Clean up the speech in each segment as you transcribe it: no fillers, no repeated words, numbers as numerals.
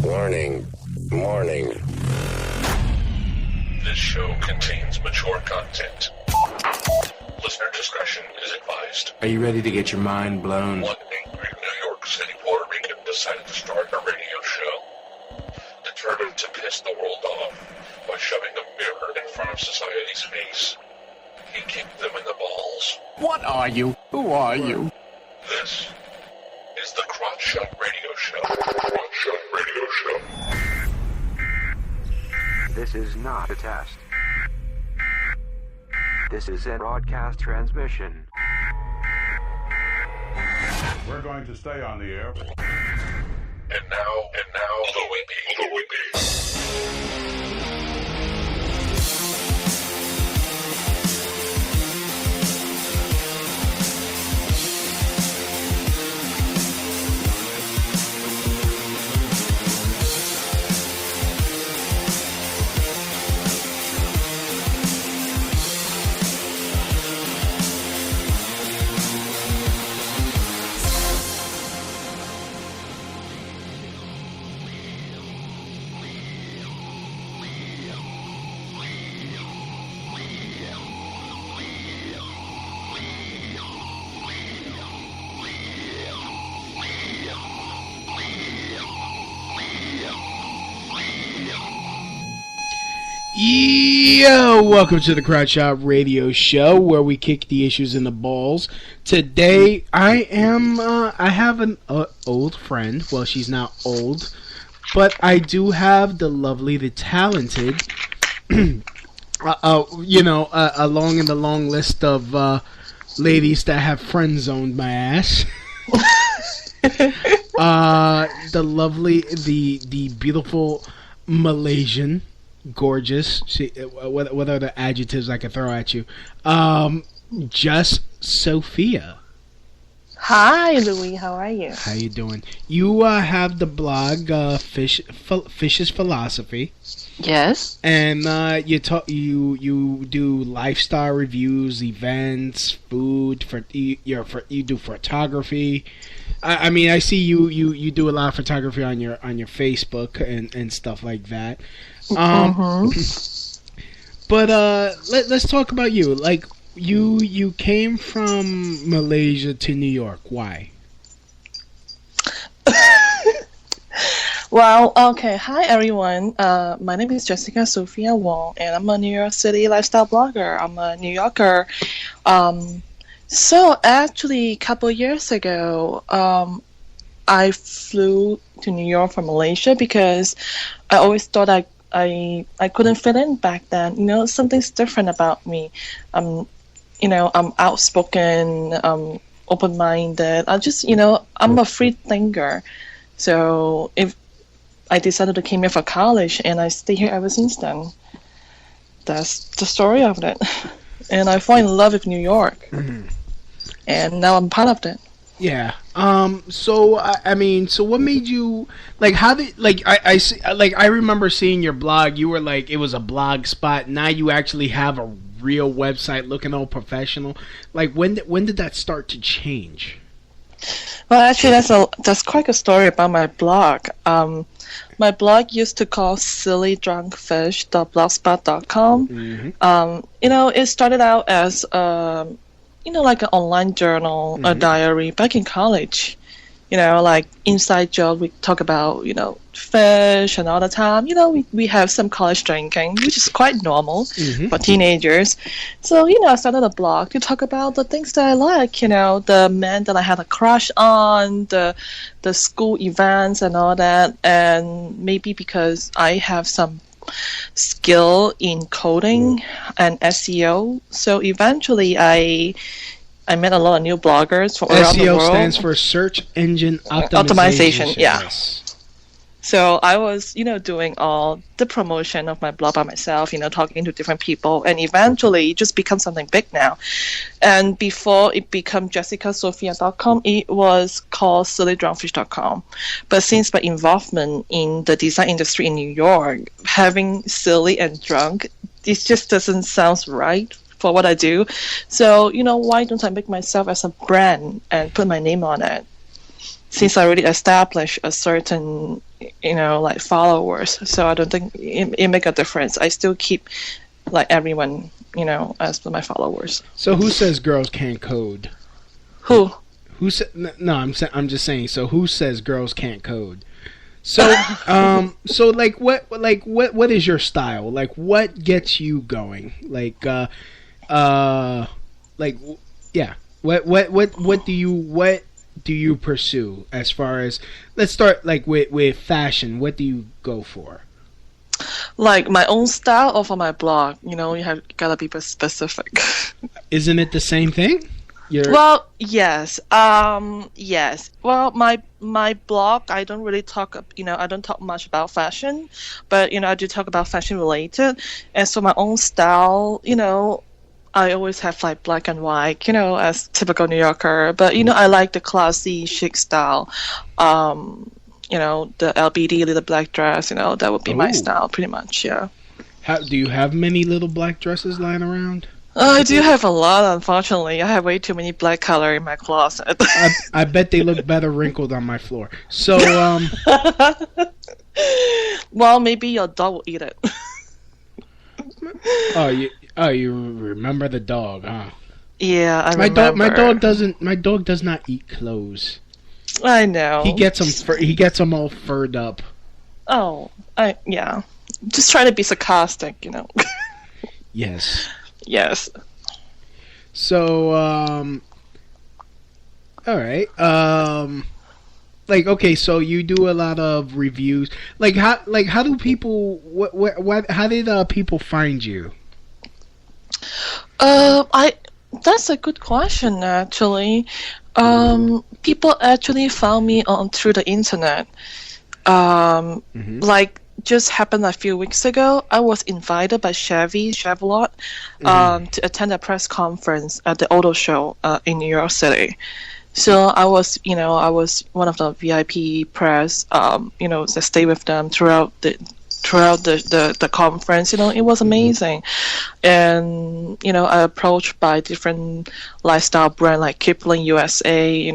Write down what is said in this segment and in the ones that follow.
Warning. This show contains mature content. Listener discretion is advised. Are you ready to get your mind blown? One angry New York City Puerto Rican decided to start a radio show. Determined to piss the world off by shoving a mirror in front of society's face, he kicked them in the balls. What are you? Who are you? This is the Crotch Shot Radio Show. Crotch Shot Radio Show. This is not a test. This is a broadcast transmission. We're going to stay on the air. And now, the Whippy. Yo, welcome to the Crotch Shot Radio Show, where we kick the issues in the balls. Today, I have an old friend. Well, she's not old, but I do have the lovely, the talented, along in the long list of ladies that have friend-zoned my ass. The lovely, the beautiful Malaysian. Gorgeous. What are the adjectives I can throw at you? Just Sophia. Hi, Louis. How are you? How you doing? You have the blog Fish's Philosophy. Yes. And you do lifestyle reviews, events, food. You do photography. I mean, I see you do a lot of photography on your Facebook and stuff like that. But let's talk about you. Like you came from Malaysia to New York. Why? Well, okay. Hi, everyone. My name is Jessica Sophia Wong, and I'm a New York City lifestyle blogger. I'm a New Yorker. So actually, a couple years ago, I flew to New York from Malaysia because I always thought I couldn't fit in back then. You know, something's different about me. I'm outspoken, open-minded. I'm a free thinker. So if I decided to come here for college, and I stay here ever since then. That's the story of it. And I fall in love with New York. Mm-hmm. And now I'm part of it. Yeah. So what made you I remember seeing your blog. You were like, it was a blog spot. Now you actually have a real website looking all professional. Like when did that start to change? Well, actually, that's quite a story about my blog. My blog used to call sillydrunkfish.blogspot.com. Mm-hmm. It started out as like an online journal, mm-hmm. a diary back in college. Like inside joke, we talk about, fish and all the time. We have some college drinking, which is quite normal mm-hmm. for teenagers. So, I started a blog to talk about the things that I like, the men that I had a crush on, the school events and all that. And maybe because I have some skill in coding and SEO. So eventually I met a lot of new bloggers from around the world. SEO stands for Search Engine Optimization. Yeah. So I was, doing all the promotion of my blog by myself, talking to different people, and eventually it just becomes something big now. And before it became jessicasophia.com, it was called sillydrunkfish.com. But since my involvement in the design industry in New York, having silly and drunk, it just doesn't sound right for what I do. So, why don't I make myself as a brand and put my name on it? since I already established a certain, like followers, so I don't think it make a difference. I still keep like everyone, as my followers. So who says girls can't code? Who? Who said? No, I'm just saying. So who says girls can't code? So so what is your style? Like what gets you going? Yeah. What do you pursue as far as, let's start like with fashion. What do you go for? Like my own style or for my blog? You have gotta be specific. Isn't it the same thing? Well, yes. Yes. Well, my blog, I don't really talk, I don't talk much about fashion, but, I do talk about fashion related. And so my own style, I always have like black and white, as typical New Yorker. But, I like the classy, chic style. The LBD little black dress, that would be my style pretty much, yeah. Do you have many little black dresses lying around? I do have a lot, unfortunately. I have way too many black color in my closet. I bet they look better wrinkled on my floor. So, well, maybe your dog will eat it. You remember the dog, huh? Yeah, I remember. My dog does not eat clothes. I know. He gets them all furred up. Oh, yeah. Just trying to be sarcastic, Yes. Yes. So, all right. Okay, so you do a lot of reviews. How do people? How did people find you? That's a good question, actually. People actually found me through the internet. Just happened a few weeks ago. I was invited by Chevrolet to attend a press conference at the auto show in New York City. So I was one of the VIP press, that stayed with them throughout the conference. It was amazing. And, I approached by different lifestyle brand like Kipling USA,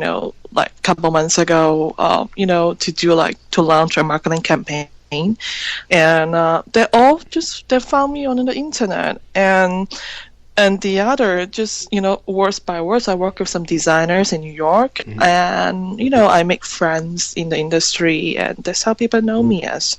like a couple months ago, to launch a marketing campaign. And they found me on the internet, and the other just words by words. I work with some designers in New York, and I make friends in the industry, and that's how people know me as.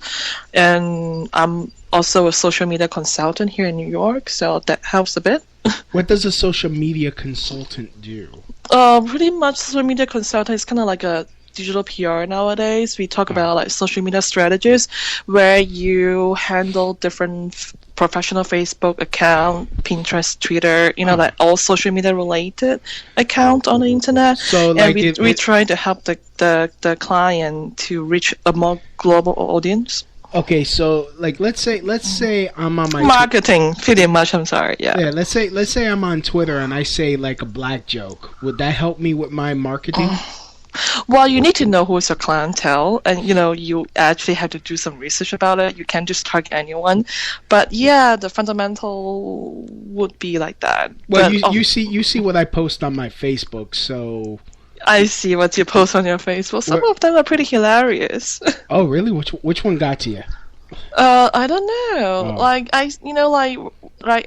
And I'm also a social media consultant here in New York, so that helps a bit. What does a social media consultant do? Pretty much, social media consultant is kind of like a digital PR nowadays. We talk about like social media strategies where you handle different professional Facebook account, Pinterest, Twitter, like all social media related account on the internet. So and we try to help the client to reach a more global audience. Okay, so let's say I'm on my marketing, pretty much. I'm sorry, yeah. Yeah, let's say I'm on Twitter and I say like a black joke. Would that help me with my marketing? Well, you need to know who is your clientele, and you actually have to do some research about it. You can't just target anyone, but yeah, the fundamental would be like that. Well, you see what I post on my Facebook, so I see what you post on your Facebook. Some of them are pretty hilarious. Oh, really? Which one got to you? I don't know. Oh. Like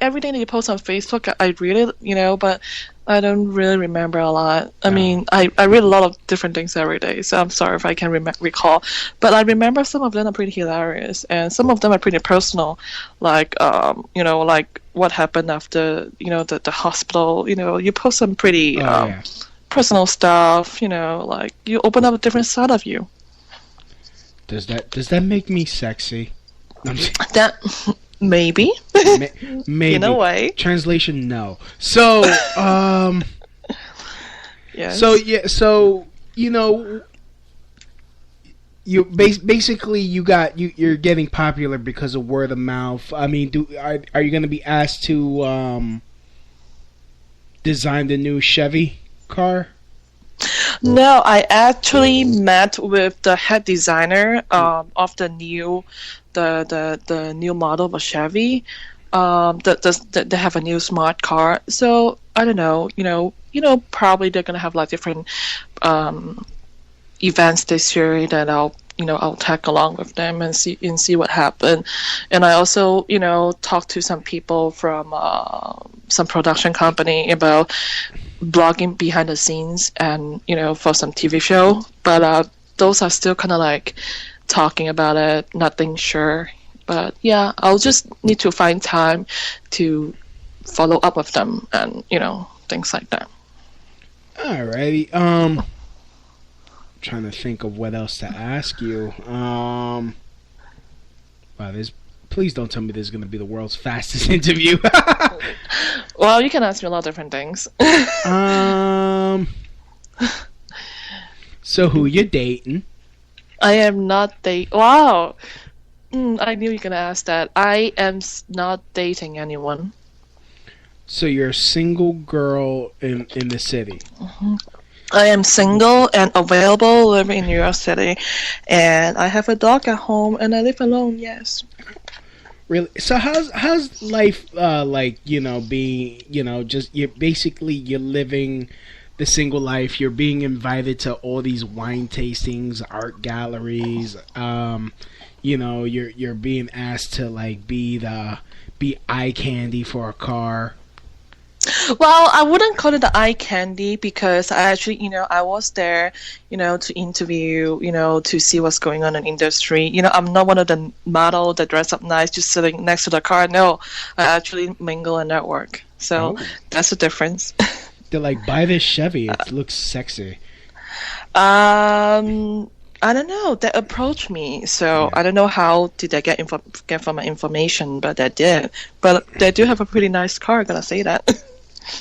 everything that you post on Facebook, I read it, but I don't really remember a lot. I mean, I read a lot of different things every day, so I'm sorry if I can recall. But I remember some of them are pretty hilarious, and some of them are pretty personal, like like what happened after the hospital. You post some pretty personal stuff. Like you open up a different side of you. Does that make me sexy? That maybe. Maybe. In a way. Translation: no. So yes. So you basically you're getting popular because of word of mouth. I mean, are you going to be asked to design the new Chevy car? No, I actually met with the head designer of the new model of a Chevy. They have a new smart car. So I don't know. Probably they're gonna have like different events this year that I'll tag along with them and see what happened. And I also, talked to some people from some production company about blogging behind the scenes and, for some TV show. But those are still kind of like talking about it, nothing sure. But yeah, I'll just need to find time to follow up with them and, things like that. Alrighty. Trying to think of what else to ask you. Wow, please don't tell me this is going to be the world's fastest interview. Well, you can ask me a lot of different things. So who you dating? I am not dating. Wow. I knew you were going to ask that. I am not dating anyone. So you're a single girl in the city. Mm-hmm. I am single and available, living in New York City, and I have a dog at home, and I live alone. Yes. Really? So how's life like? Being just you're living the single life. You're being invited to all these wine tastings, art galleries. You're being asked to like be eye candy for a car. Well, I wouldn't call it the eye candy because I actually, I was there, to interview, to see what's going on in the industry. I'm not one of the model that dress up nice just sitting next to the car. No, I actually mingle and network. So that's the difference. They're like, buy this Chevy. It looks sexy. I don't know. They approached me, so I don't know how did they get from my information, but they did. But they do have a pretty nice car. Gotta say that.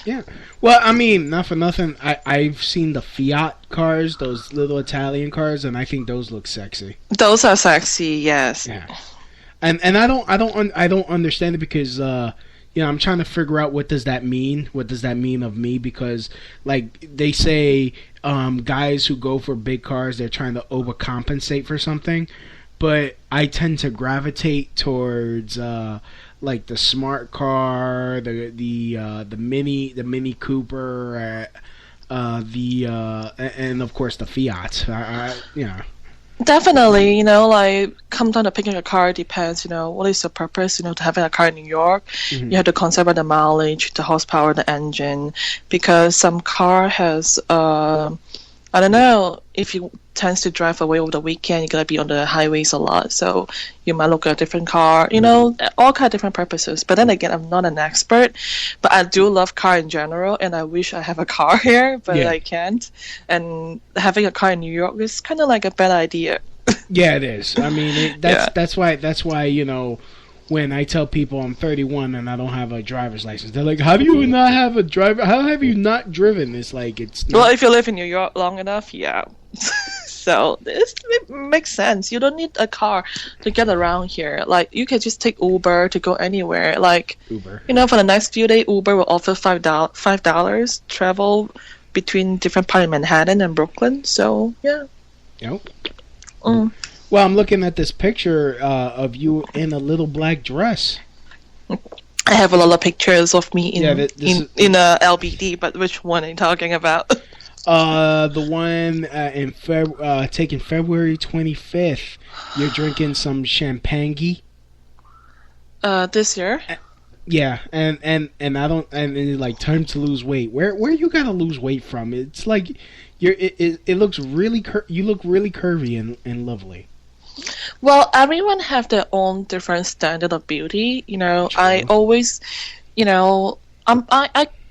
Yeah. Well, I mean, not for nothing. I've seen the Fiat cars, those little Italian cars, and I think those look sexy. Those are sexy, yes. Yeah. And I don't understand it because I'm trying to figure out what does that mean? What does that mean of me? Because like they say, guys who go for big cars, they're trying to overcompensate for something. But I tend to gravitate towards like the smart car, the Mini Cooper, and of course the Fiat. Definitely, like come down to picking a car depends, what is the purpose, to having a car in New York. Mm-hmm. You have to consider the mileage, the horsepower, the engine, because some car has, I don't know, if you tends to drive away over the weekend, you're going to be on the highways a lot, so you might look at a different car, all kind of different purposes. But then again, I'm not an expert, but I do love car in general, and I wish I have a car here, but I can't. And having a car in New York is kind of like a bad idea. Yeah, it is. I mean, that's why, when I tell people I'm 31 and I don't have a driver's license, they're like, how do you not have a driver? How have you not driven? It's like, it's not... Well, if you live in New York long enough, yeah. So it makes sense. You don't need a car to get around here. Like, you can just take Uber to go anywhere. Like, Uber. For the next few days, Uber will offer $5 travel between different parts of Manhattan and Brooklyn. So, yeah. Yep. Well, I'm looking at this picture of you in a little black dress. I have a lot of pictures of me in a LBD, but which one are you talking about? The one taken February 25th. You're drinking some champagne. This year? Yeah, and I don't, and it's like time to lose weight. Where you gotta lose weight from? It's like it looks really you look really curvy and lovely. Well, everyone have their own different standard of beauty. True. I always,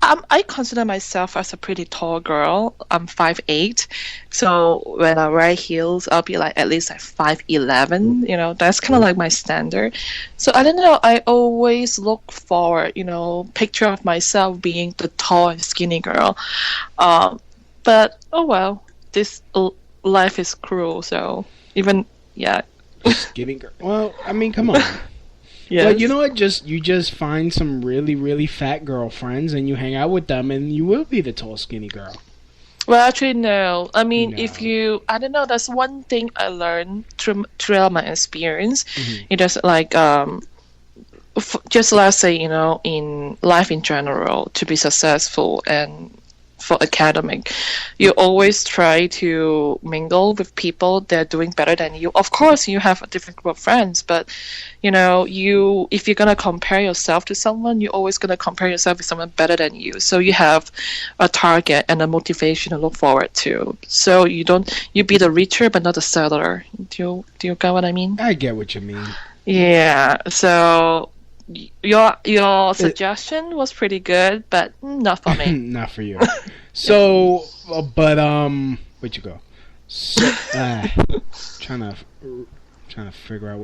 I consider myself as a pretty tall girl. I'm 5'8", so when I wear heels, I'll be like at least like 5'11". That's kind of like my standard. So I don't know. I always look for picture of myself being the tall and skinny girl. But oh well, this life is cruel. So even. Yeah. Skinny girl. Well, I mean, come on. Yeah. But you know what? You just find some really, really fat girlfriends and you hang out with them and you will be the tall, skinny girl. Well, actually, no. I mean, I don't know, that's one thing I learned throughout my experience. Mm-hmm. It is like, just let's say, in life in general, to be successful and for academic. You always try to mingle with people that are doing better than you. Of course, you have a different group of friends, but if you're gonna compare yourself to someone, you're always gonna compare yourself with someone better than you. So you have a target and a motivation to look forward to. So you be the richer but not the settler. Do you get what I mean? I get what you mean. Yeah. So your suggestion was pretty good, but not for me. Not for you. So, but where'd you go? So, trying to figure out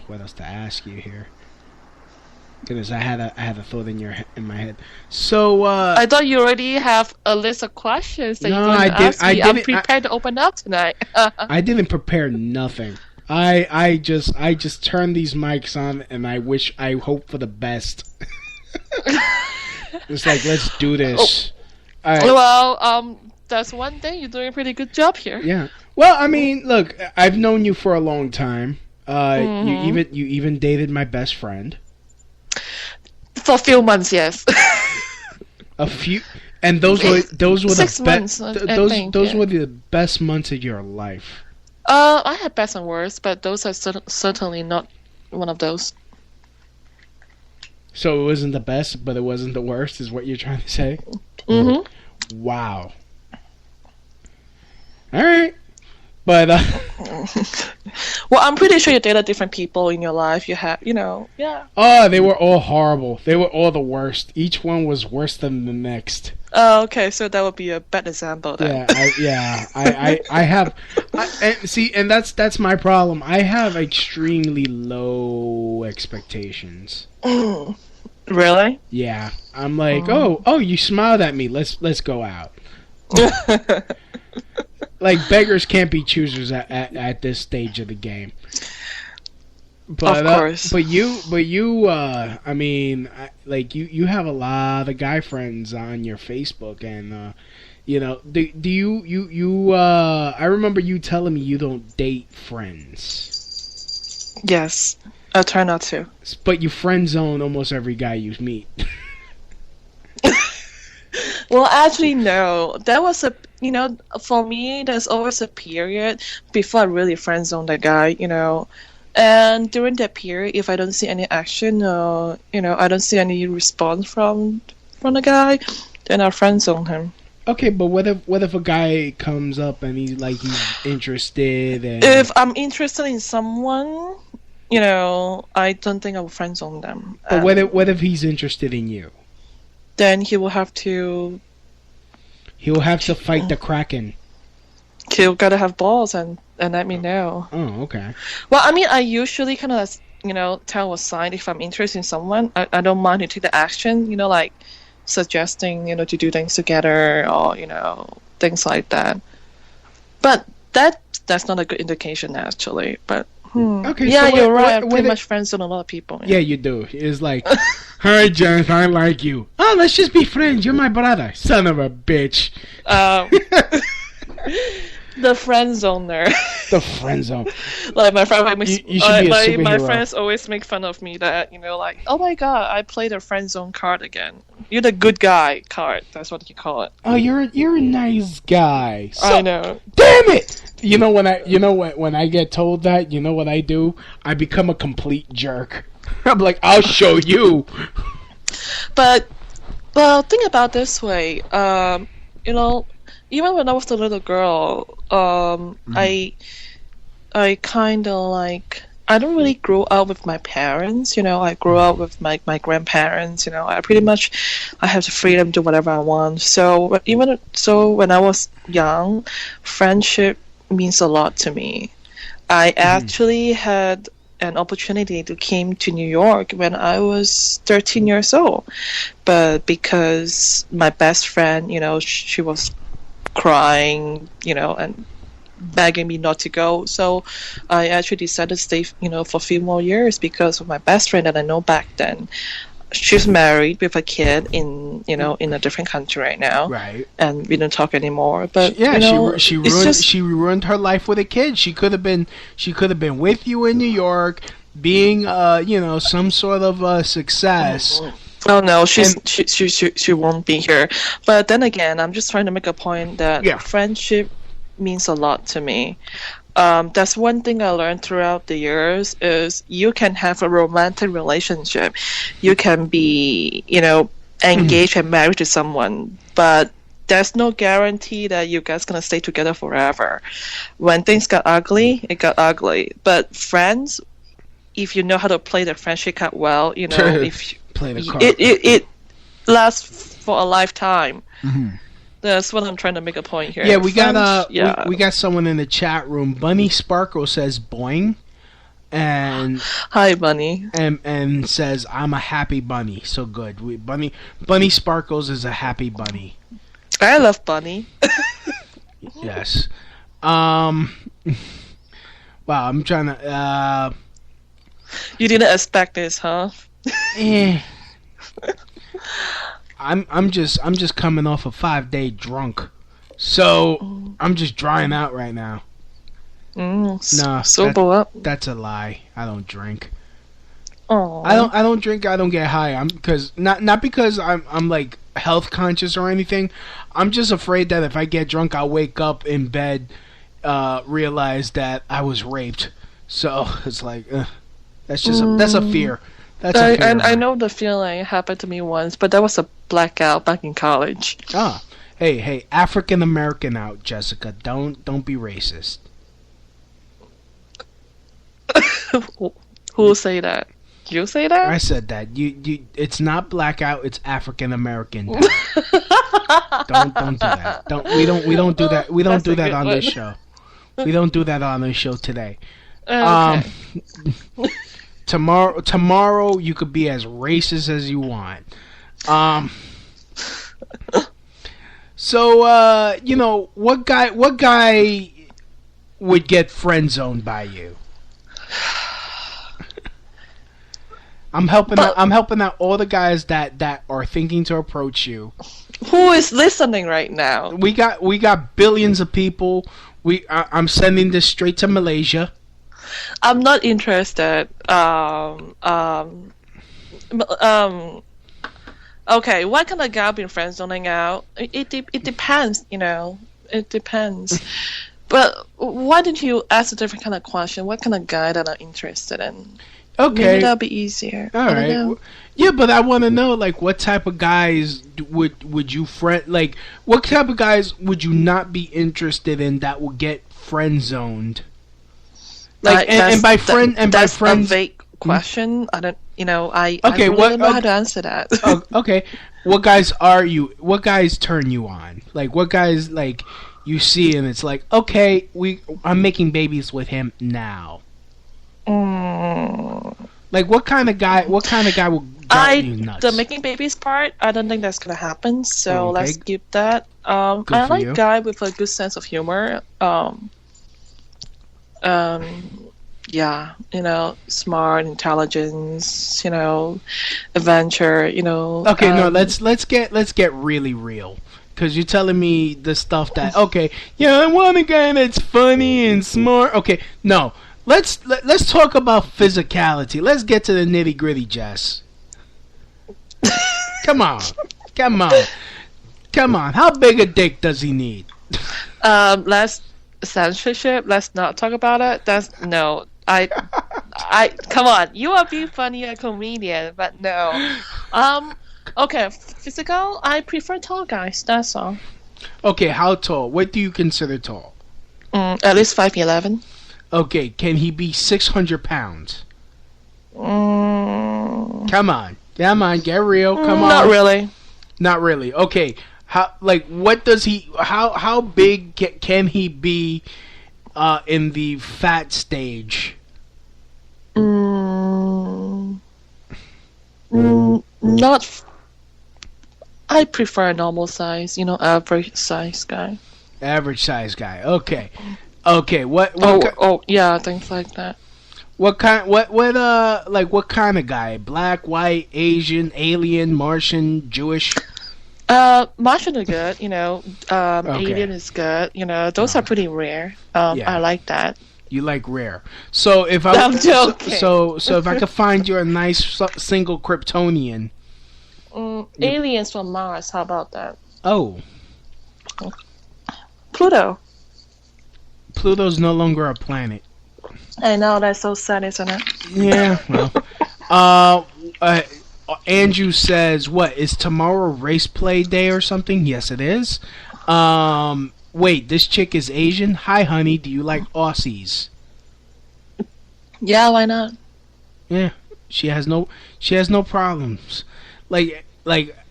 what else to ask you here. Goodness, I had a thought in my head. So I thought you already have a list of questions that you want to ask me. I'm prepared to open up tonight. I didn't prepare nothing. I just turn these mics on and I hope for the best. It's like, let's do this. Right. Well, that's one thing. You're doing a pretty good job here. Yeah. Well, I mean, look, I've known you for a long time. You even dated my best friend. For a few months, yes. A few, and those were 6 months. Those were the best months of your life. I had best and worst, but those are certainly not one of those. So it wasn't the best, but it wasn't the worst, is what you're trying to say? Mm-hmm. Wow. All right. But, well, I'm pretty sure you dated different people in your life. You have, yeah. Oh, they were all horrible. They were all the worst. Each one was worse than the next. Oh, okay. So that would be a bad example then. I have, and that's my problem. I have extremely low expectations. Really? Yeah. I'm like, oh, you smiled at me. Let's go out. Like, beggars can't be choosers at this stage of the game. But, of course. But you, I mean, you have a lot of guy friends on your Facebook, and do you I remember you telling me you don't date friends. Yes, I try not to. But you friend zone almost every guy you meet. Well, actually, no. That was for me, there's always a period before I really friend zone that guy, And during that period, if I don't see any action or, I don't see any response from the guy, then I'll friend zone him. Okay, but what if a guy comes up and he's interested? And... If I'm interested in someone, I don't think I will friend zone them. But what if he's interested in you? Then he will have to fight the Kraken. He'll gotta have balls and let me know. Oh, okay. Well, I mean, I usually kind of, tell a sign if I'm interested in someone. I don't mind to take the action, like suggesting, to do things together or, things like that. But that's not a good indication, actually. But, Okay, yeah, so you're right. I pretty much friends on a lot of people. Yeah, you do. It's like, hi, James, I like you. Oh, let's just be friends. You're my brother. Son of a bitch. The friend zoner. The friend zone. Like my friend, my superhero. friends always make fun of me that oh my god, I played a friend zone card again. You're the good guy card. That's what you call it. Oh, you're a nice guy. I know. Damn it! When I get told that, you know what I do? I become a complete jerk. I'm like, I'll show you. But, well, think about it this way. Even when I was a little girl, I kind of I don't really grow up with my parents. I grew up with my grandparents. I pretty much I have the freedom to do whatever I want. So when I was young, friendship means a lot to me. I actually had an opportunity to came to New York when I was 13 years old, but because my best friend, she was crying, and begging me not to go. So I actually decided to stay, for a few more years because of my best friend that I know back then. She's married with a kid in a different country right now. Right. And we don't talk anymore. But she ruined her life with a kid. She could have been with you in New York, being some sort of success. Oh no, she won't be here. But then again, I'm just trying to make a point that friendship means a lot to me. That's one thing I learned throughout the years is you can have a romantic relationship, you can be, engaged and married to someone, but there's no guarantee that you guys gonna stay together forever. When things got ugly, it got ugly. But friends, if you know how to play the friendship card well, if play the card. It lasts for a lifetime. Mm-hmm. That's what I'm trying to make a point here. Yeah, we got someone in the chat room. Bunny Sparkle says boing, and hi Bunny, and says I'm a happy bunny. So good. Bunny Sparkles is a happy bunny. I love Bunny. Yes. Wow, I'm trying to. You didn't expect this, huh? I'm just coming off a 5-day drunk, so I'm just drying out right now. No, sober up. That's a lie. I don't drink. Oh. I don't drink. I don't get high. Not because I'm like health conscious or anything. I'm just afraid that if I get drunk, I'll wake up in bed, realize that I was raped. So it's like that's a fear. I know the feeling. It happened to me once, but that was a blackout back in college. Hey, African American out, Jessica. Don't be racist. Who say that? You say that? I said that. You. It's not blackout. It's African American. don't do that. We don't do that. We don't do that on this show. We don't do that on this show today. Okay. Tomorrow you could be as racist as you want. So what guy would get friend zoned by you? I'm helping out all the guys that are thinking to approach you. Who is listening right now? We got billions of people. I'm sending this straight to Malaysia. I'm not interested. Okay, what kind of guy been friend zoning out? It depends, It depends. But why didn't you ask a different kind of question? What kind of guy that I'm interested in? Okay, maybe that'll be easier. All right. Yeah, but I want to know, like, what type of guys would you friend? Like, what type of guys would you not be interested in that will get friend zoned? Like, and by friend, that's a vague question. I don't, I don't really know how to answer that. Okay, what guys turn you on? Like, what guys like you see and it's like, okay, I'm making babies with him now. Like, what kind of guy will drive you nuts? The making babies part, I don't think that's gonna happen. So let's skip that. I like guy with a good sense of humor. Yeah, smart, intelligence, adventure, Okay, no, let's get really real. Cause you're telling me the stuff that I want a guy that's funny and smart. Okay, no, let's talk about physicality. Let's get to the nitty gritty, Jess. Come on. How big a dick does he need? Let's censorship. Let's not talk about it. No. I come on. You are being funny, a comedian, but no. Okay, physical. I prefer tall guys. That's all. Okay, how tall? What do you consider tall? At least 5'11". Okay, can he be 600 pounds? Come on, get real. Come on. Not really. Okay, what does he? How big can he be? In the fat stage? Not. I prefer a normal size, average size guy. Average size guy. Okay. What? Yeah, things like that. What kind? What kind of guy? Black, white, Asian, alien, Martian, Jewish? Martian are good, Alien is good, those are pretty rare. I like that. You like rare. So if I'm joking. So if I could find you a nice single Kryptonian, Aliens from Mars. How about that? Oh, Pluto. Pluto's no longer a planet. I know, that's so sad, isn't it? Yeah, well. Andrew says, what, is tomorrow race play day or something? Yes, it is. Wait, this chick is Asian? Hi, honey, do you like Aussies? Yeah, why not? Yeah, she has no problems. Like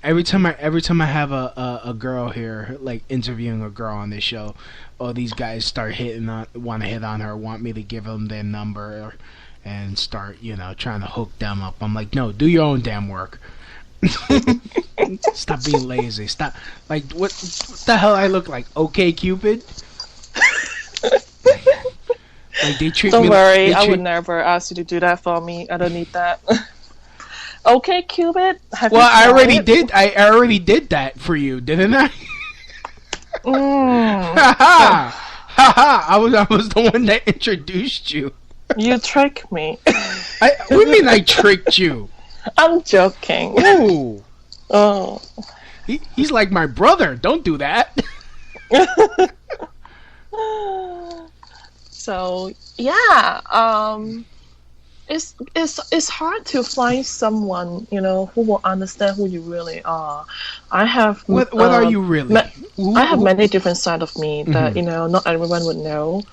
every time I have a girl here, like interviewing a girl on this show, all these guys start want to hit on her, want me to give them their number, and start trying to hook them up. I'm like, no, do your own damn work. Stop being lazy. Stop. Like, what the hell I look like? Okay, Cupid. Like they treat Don't me. worry, I would never ask you to do that for me. I don't need that. Okay, Cupid. Well, I already did. I already did that for you, didn't I? Ha ha! I was the one that introduced you. You tricked me. What do you mean I tricked you? I'm joking. Ooh. Oh. He's like my brother. Don't do that. So yeah, it's hard to find someone who will understand who you really are. I have what are you really? I have many different sides of me that not everyone would know.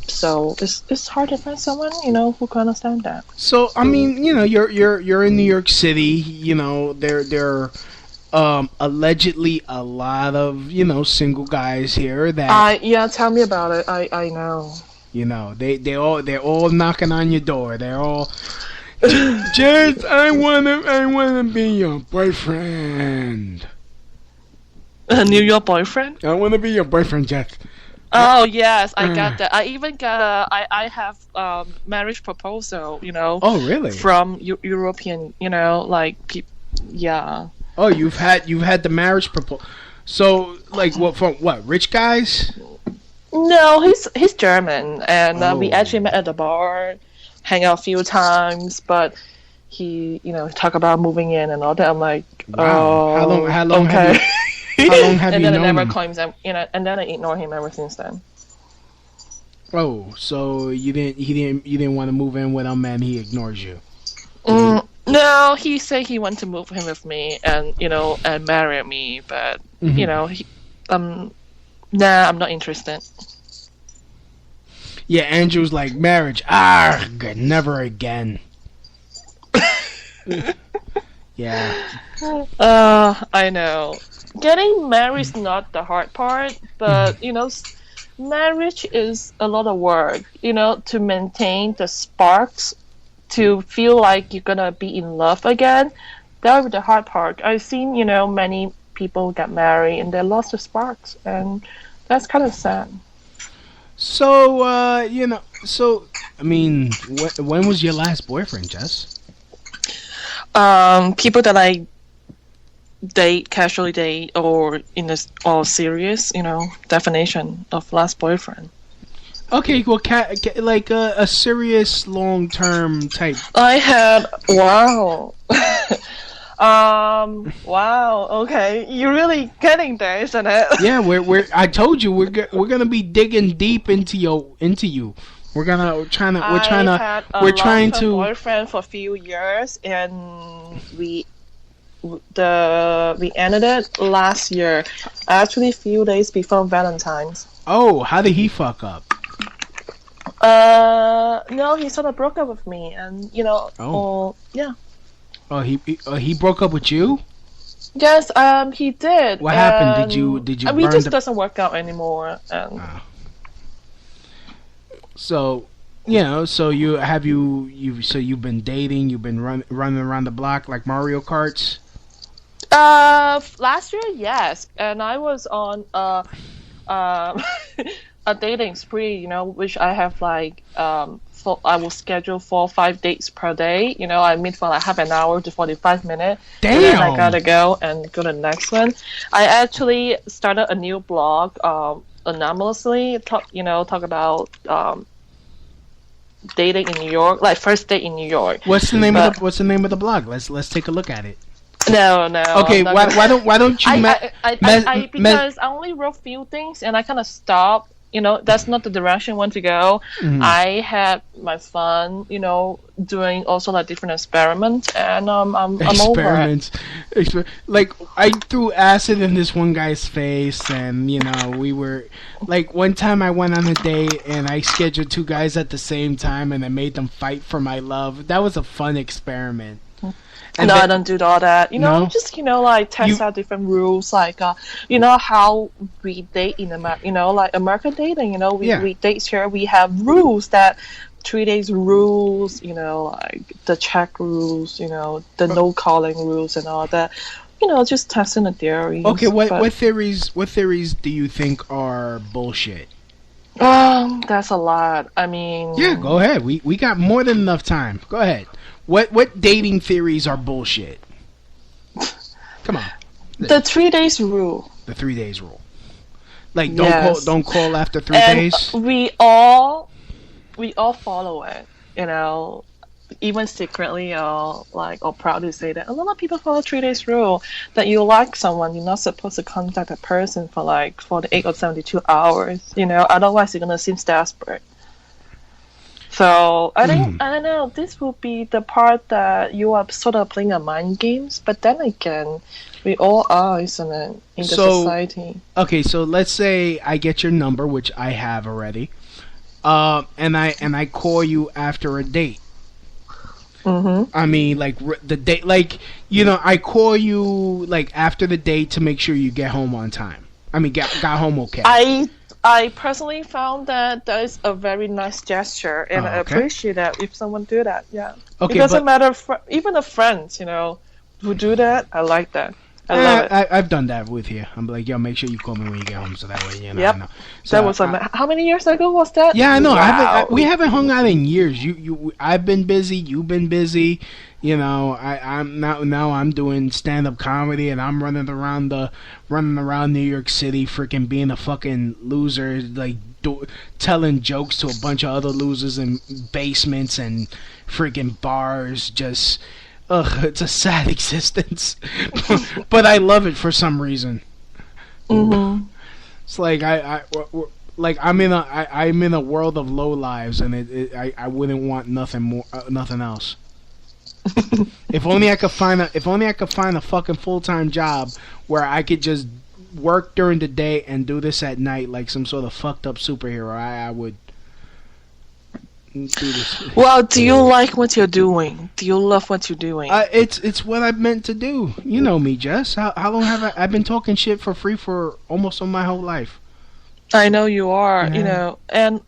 So it's hard to find someone who can understand that. So I mean, you're in New York City. There are allegedly a lot of single guys here that. Yeah, tell me about it. I know. They're all knocking on your door. They're all. Jess, I wanna be your boyfriend. A New York boyfriend? I wanna be your boyfriend, Jess. Oh yes, I got that. I even got I have marriage proposal. Oh really? From European. Yeah. Oh, you've had the marriage proposal. So like what from what rich guys? No, he's German, and we actually met at the bar, hang out a few times, but he talk about moving in and all that. I'm like, wow. Oh, how long okay. How long have and you then known I never him? call him, and then I ignore him ever since then. Oh, so you didn't want to move in with him, and he ignores you. No, he said he wanted to move in with me and and marry me, but nah, I'm not interested. Yeah, Andrew's like marriage. Never again. Yeah. I know. Getting married is not the hard part, but marriage is a lot of work. To maintain the sparks, to feel like you're gonna be in love again. That would be the hard part. I've seen many people get married and they lost the sparks, and that's kind of sad. So so I mean, when was your last boyfriend, Jess? People that I casually date, or in this all serious, definition of last boyfriend. Okay, well, like a serious long-term type. I had wow. Wow. Okay, you're really getting there, isn't it? Yeah, we're. I told you we're gonna be digging deep into you. We're trying to boyfriend for a few years, and we ended it last year, actually a few days before Valentine's. Oh, how did he fuck up? No, he sort of broke up with me, and yeah. Oh, he broke up with you? Yes, he did. What happened? Did you? We just doesn't work out anymore. And so, so you've been dating, you've been running around the block like Mario Karts. Last year, yes, and I was on a dating spree, which I have like I will schedule 4 or 5 dates per day. I meet for like half an hour to 45 minutes. Damn. And then I gotta go and go to the next one. I actually started a new blog, anonymously talk about dating in New York, like first date in New York. What's the name of the blog? Let's take a look at it. No, no. Okay, I'm not why don't you because I only wrote few things and I kind of stopped. That's not the direction I want to go. Mhm. I had my fun, doing also like different experiments, and I'm over it. experiments. Like I threw acid in this one guy's face, and we were like one time I went on a date and I scheduled two guys at the same time and I made them fight for my love. That was a fun experiment. And I don't do all that. No? Just like test out different rules, like how we date in America. Like American dating. We date here. We have rules that 3 days rules. Like the check rules. The no calling rules and all that. Just testing the theories. Okay, what theories do you think are bullshit? That's a lot. I mean, Yeah, go ahead. We got more than enough time. Go ahead. What dating theories are bullshit? Come on. the 3 days rule. The 3 days rule. Like Yes. don't call after 3 And days. we all follow it. Even secretly or proud to say that a lot of people follow 3 days rule, that you like someone, you're not supposed to contact a person for 48 or 72 hours, otherwise you're gonna seem desperate. So I think I don't know, this will be the part that you are sort of playing a mind games, but then again, we all are, isn't it, in the society. Okay, so let's say I get your number, which I have already, and I call you after a date. Mm-hmm. I mean, the date, I call you after the date to make sure you get home on time. I mean, got home okay. I personally found that is a very nice gesture, and I appreciate that if someone do that. Yeah. Okay, it doesn't matter. Even the friends, who do that, I like that. I love it. I've done that with you. I'm like, yo, make sure you call me when you get home, so that way I Yep. know. So That was how many years ago was that? Yeah, I know. Wow. We haven't hung out in years. I've been busy. You've been busy. I'm now I'm doing stand-up comedy, and I'm running around New York City, freaking being a fucking loser, telling jokes to a bunch of other losers in basements and freaking bars. Just, it's a sad existence, but I love it for some reason. Mm-hmm. It's like I'm in a world of low lives, and I wouldn't want nothing else. If only I could find a fucking full-time job where I could just work during the day and do this at night like some sort of fucked up superhero. I would do this. Well, do you like what you're doing? Do you love what you're doing? It's what I'm meant to do. You know me, Jess. How long have I've been talking shit for free for almost my whole life. I know you are, Yeah. and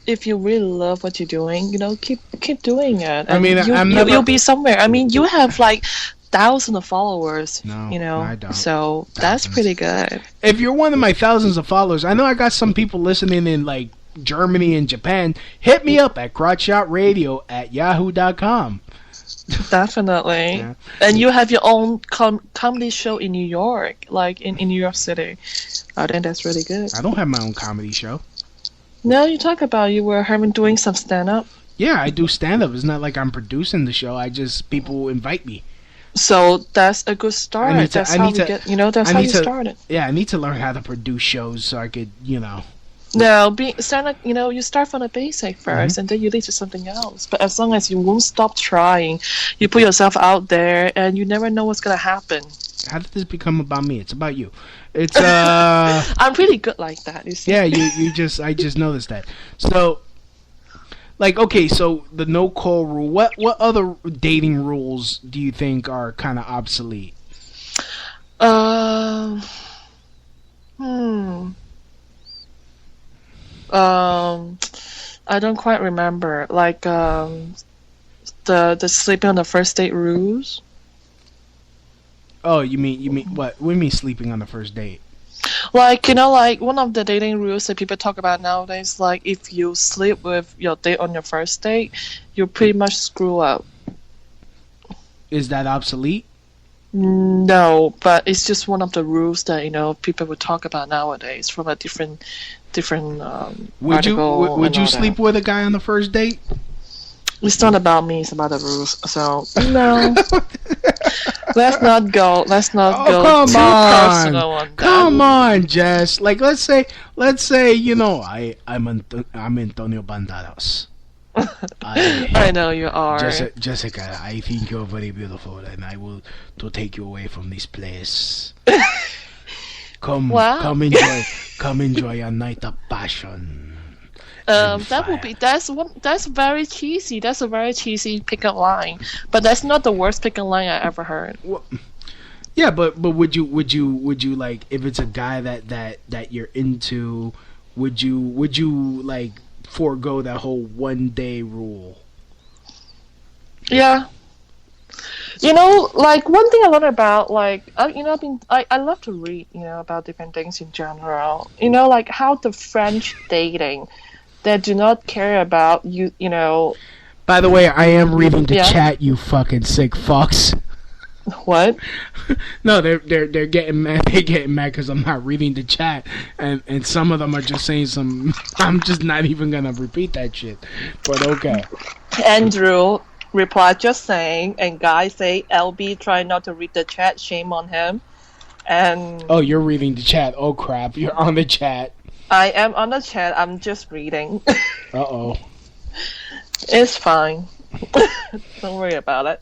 if you really love what you're doing, keep doing it. I mean, you'll be somewhere. I mean, you have thousands of followers. No, I don't. So that's pretty good. If you're one of my thousands of followers, I know I got some people listening in Germany and Japan. Hit me up at crotchshotradio@yahoo.com. Definitely. Yeah. And you have your own comedy show in New York, in New York City. I think that's really good. I don't have my own comedy show. No, you talk about you were doing some stand-up. Yeah, I do stand-up. It's not like I'm producing the show. People invite me. So that's a good start. That's how you started. Yeah, I need to learn how to produce shows so I could, No, stand-up, you start from the basic first, and then you lead to something else. But as long as you won't stop trying, you put yourself out there, and you never know what's going to happen. How did this become about me? It's about you. It's I'm pretty good like that, you see. Yeah, I just noticed that. So okay, so the no call rule. What other dating rules do you think are kind of obsolete? I don't quite remember. The sleeping on the first date rules. Oh, you mean what? What do you mean sleeping on the first date? One of the dating rules that people talk about nowadays, if you sleep with your date on your first date, you pretty much screw up. Is that obsolete? No, but it's just one of the rules that people would talk about nowadays from a different Would article. Would you sleep with a guy on the first date? It's not about me. It's about the rules. So no, let's not go. Let's not go come too on. personal on that. Come on, Jess. Like, let's say, you know, I'm Antonio Banderas. I know you are. Jessica, I think you're very beautiful, and I will to take you away from this place. Come enjoy a night of passion. That's very cheesy. That's a very cheesy pickup line, but that's not the worst pickup line I ever heard. Well, yeah, but would you like, if it's a guy that you're into, would you like forego that whole 1 day rule? Yeah. You know, like, one thing I learned about, like, you know, I love to read, you know, about different things in general. You know, like how the French dating, they do not care about you know. By the way, I am reading the chat, you fucking sick fucks. What? No, they're getting mad. They're getting mad because I'm not reading the chat, and some of them are just saying some. I'm just not even gonna repeat that shit. But okay. Andrew replied just saying, and guys say LB try not to read the chat. Shame on him. And oh, you're reading the chat. Oh crap, you're on the chat. I am on the chat. I'm just reading. Uh-oh. It's fine. Don't worry about it.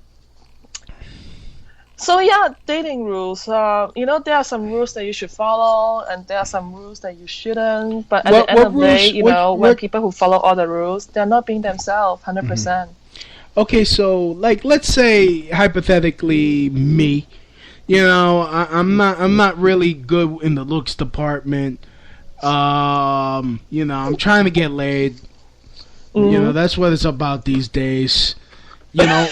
So yeah, dating rules. You know, there are some rules that you should follow, and there are some rules that you shouldn't. But at the end of the day, you know, when people who follow all the rules, they're not being themselves 100%. Mm-hmm. Okay, so like, let's say hypothetically, me, you know, I'm not really good in the looks department. You know, I'm trying to get laid. You know, that's what it's about these days. You know.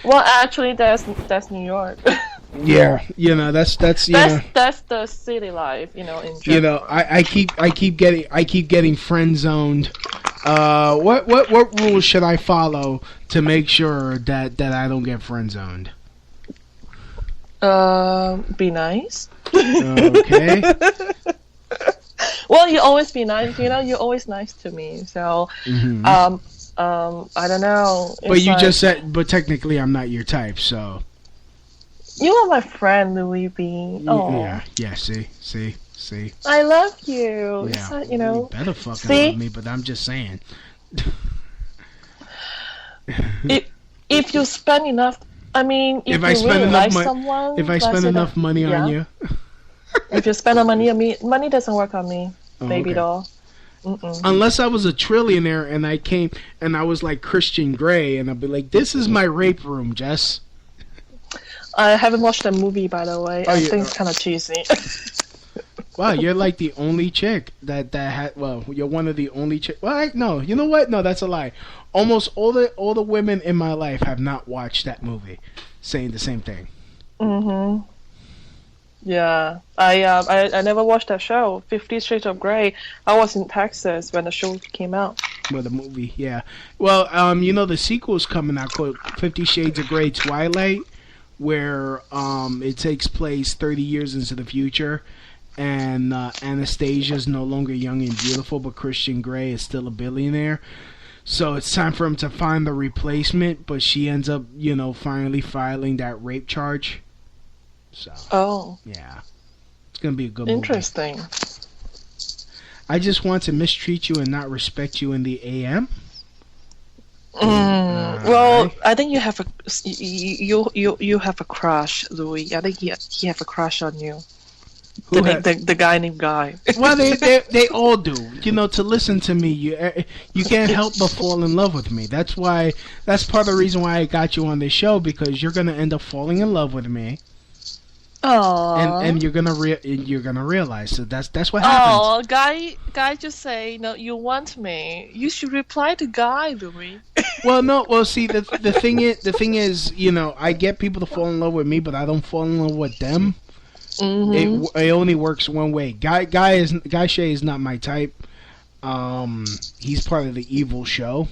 Well, actually, that's New York. Yeah, you know, that's that's the city life, you know. In general. You know, I keep getting friend zoned. What rules should I follow to make sure that I don't get friend zoned? Be nice. Okay. Well, you always be nice. You know, you're always nice to me. So, I don't know. It's but you just said, but technically, I'm not your type, so. You are my friend, Louis B. Oh. Yeah. See. I love you. Yeah. So, you know. You better fucking love me, but I'm just saying. if you spend enough, I mean, if I spend really enough someone, if I spend enough money on you. If you spend money on me, money doesn't work on me, baby doll. Mm-mm. Unless I was a trillionaire and I came and I was like Christian Grey and I'd be like, "This is my rape room, Jess." I haven't watched that movie, by the way. I think it's kind of cheesy. Wow, you're like the only chick that had. Well, you're one of the only chick. Well, no, you know what? No, that's a lie. Almost all the women in my life have not watched that movie, saying the same thing. Mhm. Yeah, I never watched that show, 50 Shades of Grey. I was in Texas when the show came out. Well, the movie, yeah. Well, you know, the sequel's coming out called 50 Shades of Grey Twilight, where it takes place 30 years into the future, and Anastasia's no longer young and beautiful, but Christian Grey is still a billionaire. So it's time for him to find the replacement, but she ends up, you know, finally filing that rape charge. So, yeah, it's gonna be a good movie. Interesting. I just want to mistreat you and not respect you in the AM. Well, right. I think you have a crush, Louis. I think he have a crush on you. The guy named Guy. Well, they all do. You know, to listen to me, you can't help but fall in love with me. That's part of the reason why I got you on this show, because you're gonna end up falling in love with me. Oh. And you're gonna realize. So that's what happens. Oh, Guy just say, "No, you want me." You should reply to Guy, Louis. Well, no. Well, see, the thing is, you know, I get people to fall in love with me, but I don't fall in love with them. Mm-hmm. It only works one way. Guy Shea is not my type. He's part of the evil show,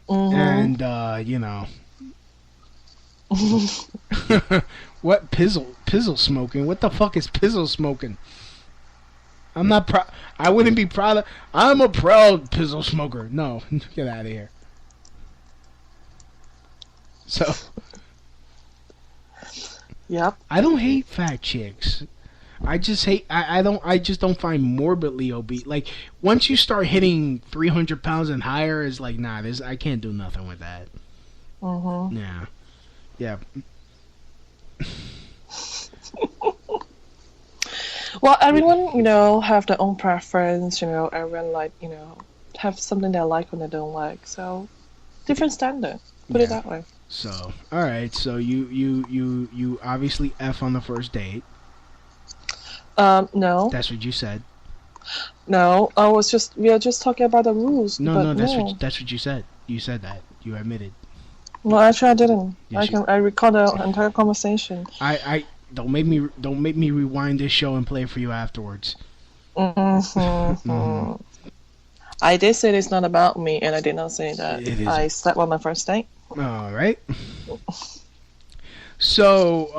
and you know. What pizzle smoking? What the fuck is pizzle smoking? I'm not proud. I wouldn't be proud of. I'm a proud pizzle smoker. No, get out of here. So Yep. I don't hate fat chicks. I just hate. I just don't find morbidly obese. Like once you start hitting 300 pounds and higher, it's like nah. This I can't do nothing with that. Yeah. Yeah. Well, everyone, have their own preference. Everyone have something they like and they don't like. So, different standard. Put it that way. So, all right. So you obviously F on the first date. No. That's what you said. No, we are just talking about the rules. No, that's what you said. You said that. You admitted. No, actually I didn't. Yes, I record the entire conversation. I don't make me rewind this show and play it for you afterwards. I did say it's not about me, and I did not say that I slept on my first date. All right. So,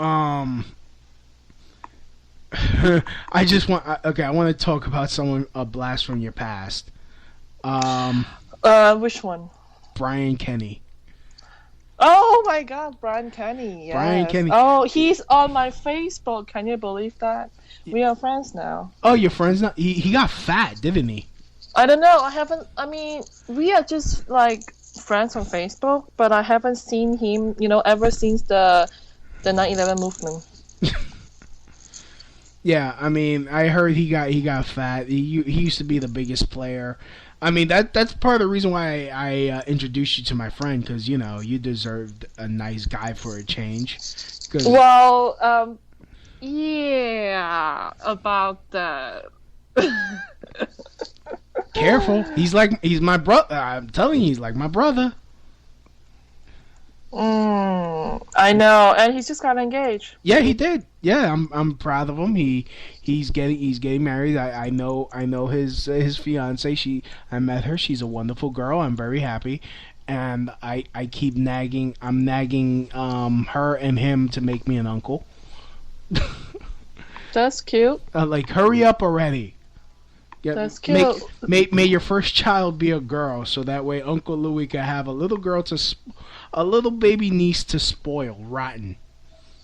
I just want. Okay, I want to talk about a blast from your past. Which one? Brian Kenny. Oh my God, Brian Kenny. Yes. Brian Kenny. Oh, he's on my Facebook. Can you believe that? We are friends now. Oh, you're friends now? He got fat, didn't he? I don't know. I mean, we are just like friends on Facebook, but I haven't seen him, ever since the 9/11 movement. Yeah, I mean, I heard he got fat. He used to be the biggest player. I mean, that's part of the reason why I introduced you to my friend, because you deserved a nice guy for a change. Well, yeah, about that. Careful, he's my brother. I'm telling you, he's like my brother. I know, and he's just got engaged. Yeah, he did. Yeah, I'm proud of him. He's getting married. I know his fiance. I met her. She's a wonderful girl. I'm very happy, and I keep nagging. I'm nagging her and him to make me an uncle. That's cute. Like hurry up already. Yeah, that's cute. May your first child be a girl, so that way Uncle Louie can have a little girl a little baby niece to spoil rotten.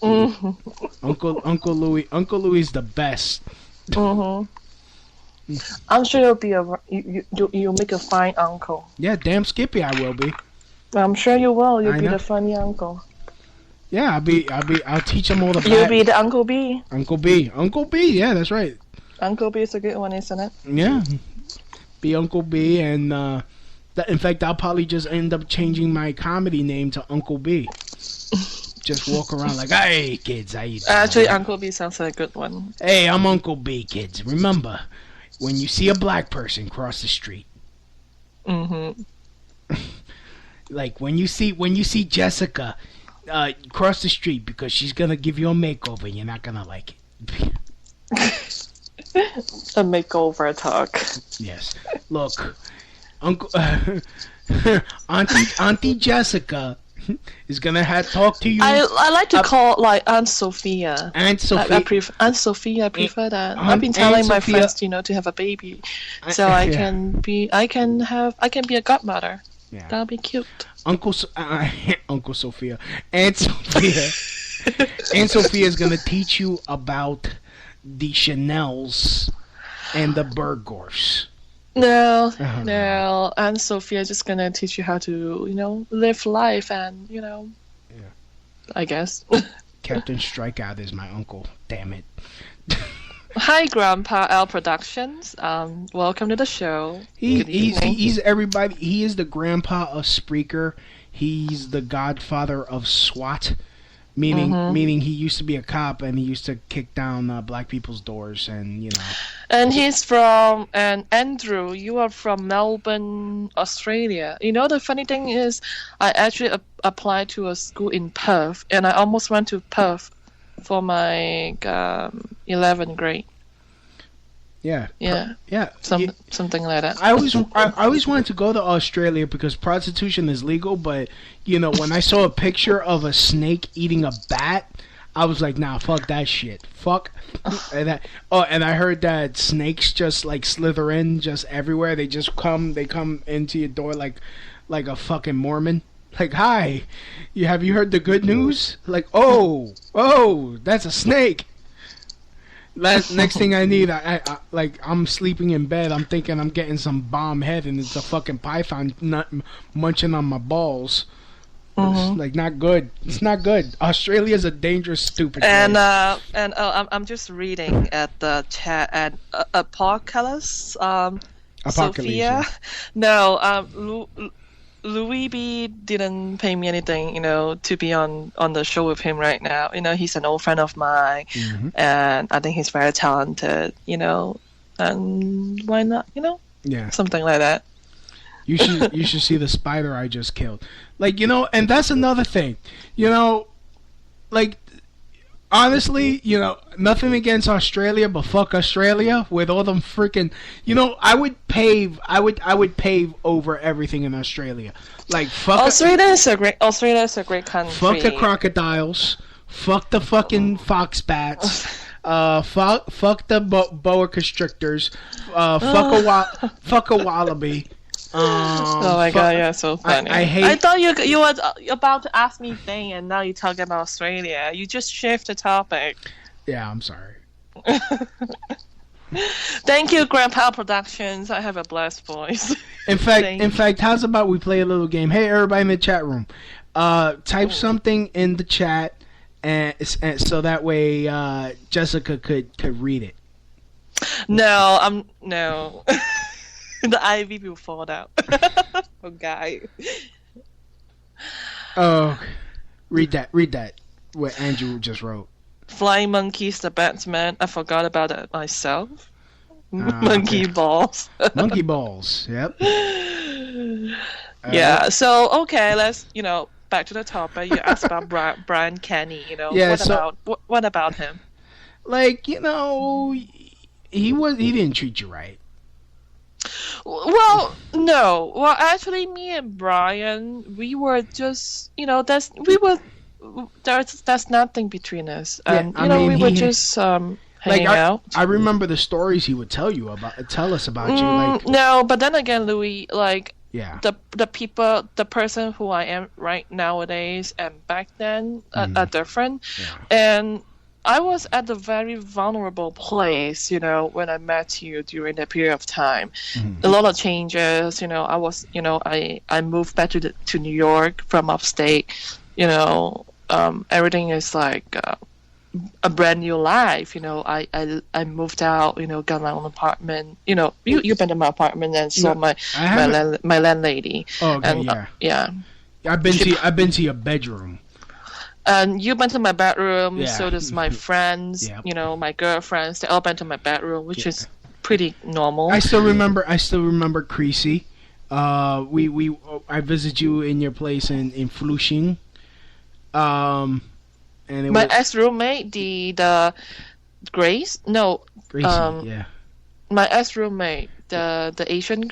Uncle Louie's the best. I'm sure you'll make a fine uncle. Yeah, damn Skippy, I will be. I'm sure you will. You'll be the funny uncle. Yeah, I'll teach him all the. You'll be the Uncle B. Uncle B. Yeah, that's right. Uncle B is a good one, isn't it? Yeah, be Uncle B, and in fact, I'll probably just end up changing my comedy name to Uncle B. Just walk around like, hey, kids, how you doing? Actually, Uncle B sounds like a good one. Hey, I'm Uncle B, kids. Remember, when you see a black person cross the street, like when you see Jessica cross the street because she's gonna give you a makeover, and you're not gonna like it. A makeover talk. Yes. Look, Uncle, Auntie Jessica is gonna talk to you. I like to call like Aunt Sophia. Aunt Sophia. Aunt Sophia. I prefer that. I've been telling my friends, to have a baby, so I can be a godmother. Yeah. That'll be cute. Uncle Sophia. Aunt Sophia. Aunt Sophia is gonna teach you about the Chanels and the Bergdorfs. No. Aunt Sophia is just gonna teach you how to, live life and, I guess. Captain Strikeout is my uncle. Damn it. Hi, Grandpa L Productions. Welcome to the show. He's everybody. He is the grandpa of Spreaker. He's the godfather of SWAT. Meaning he used to be a cop and he used to kick down black people's doors and. And he's from Andrew. You are from Melbourne, Australia. The funny thing is, I actually applied to a school in Perth, and I almost went to Perth for my 11th grade. Yeah. Something like that. I always wanted to go to Australia because prostitution is legal, but when I saw a picture of a snake eating a bat, I was like, nah, fuck that shit. Fuck. And I heard that snakes just like slither in just everywhere. They come into your door like a fucking Mormon. Like, hi, have you heard the good news? Like, oh, that's a snake. Next thing I need, I like, I'm sleeping in bed. I'm thinking I'm getting some bomb head, and it's a fucking python munching on my balls. It's like not good. It's not good. Australia's a dangerous, stupid place. I'm just reading at the chat at Apocalypse. Sophia. No, Louis B didn't pay me anything, to be on the show with him right now. He's an old friend of mine, and I think he's very talented. And why not? Yeah, something like that. You should see the spider I just killed. Like, and that's another thing. Like, honestly, nothing against Australia, but fuck Australia with all them freaking. I would pave over everything in Australia. Like, fuck. Australia is a great country. Fuck the crocodiles. Fuck the fucking fox bats. Fuck the boa constrictors. Fuck a wallaby. Oh my god, yeah, so funny. I thought you were about to ask me thing, and now you're talking about Australia. You just shift the topic. Yeah, I'm sorry. Thank you, Grandpa Productions. I have a blessed voice. In fact, how's about we play a little game? Hey, everybody in the chat room, type something in the chat, and so that way Jessica could read it. No. The ivy will fall out. Oh, guy. Oh, read that. What Andrew just wrote. Flying monkeys, the Batman. I forgot about it myself. Monkey balls. Monkey balls. Yep. Yeah. So okay, let's back to the topic. You asked about Brian Kenny. Yeah, what about him? Like, he didn't treat you right. Well, no. Well, actually, me and Brian, we were just, there's nothing between us, and we were just hanging out. I remember the stories he would tell us about you. Like, no, but then again, Louis, like, yeah, the person who I am right nowadays and back then are different, and I was at a very vulnerable place, when I met you during that period of time. A lot of changes, I was, I moved back to New York from upstate, everything is like a brand new life, I moved out, got my own apartment, you've been to my apartment and saw my landlady. Oh, okay, and, yeah. I've been to your bedroom. And you went to my bedroom, so does my friends, my girlfriends. They all went to my bedroom, which is pretty normal. I still remember Creasy. I visited you in your place in Flushing. And my ex-roommate, the Grace? No. Gracie, yeah. My ex-roommate, the Asian...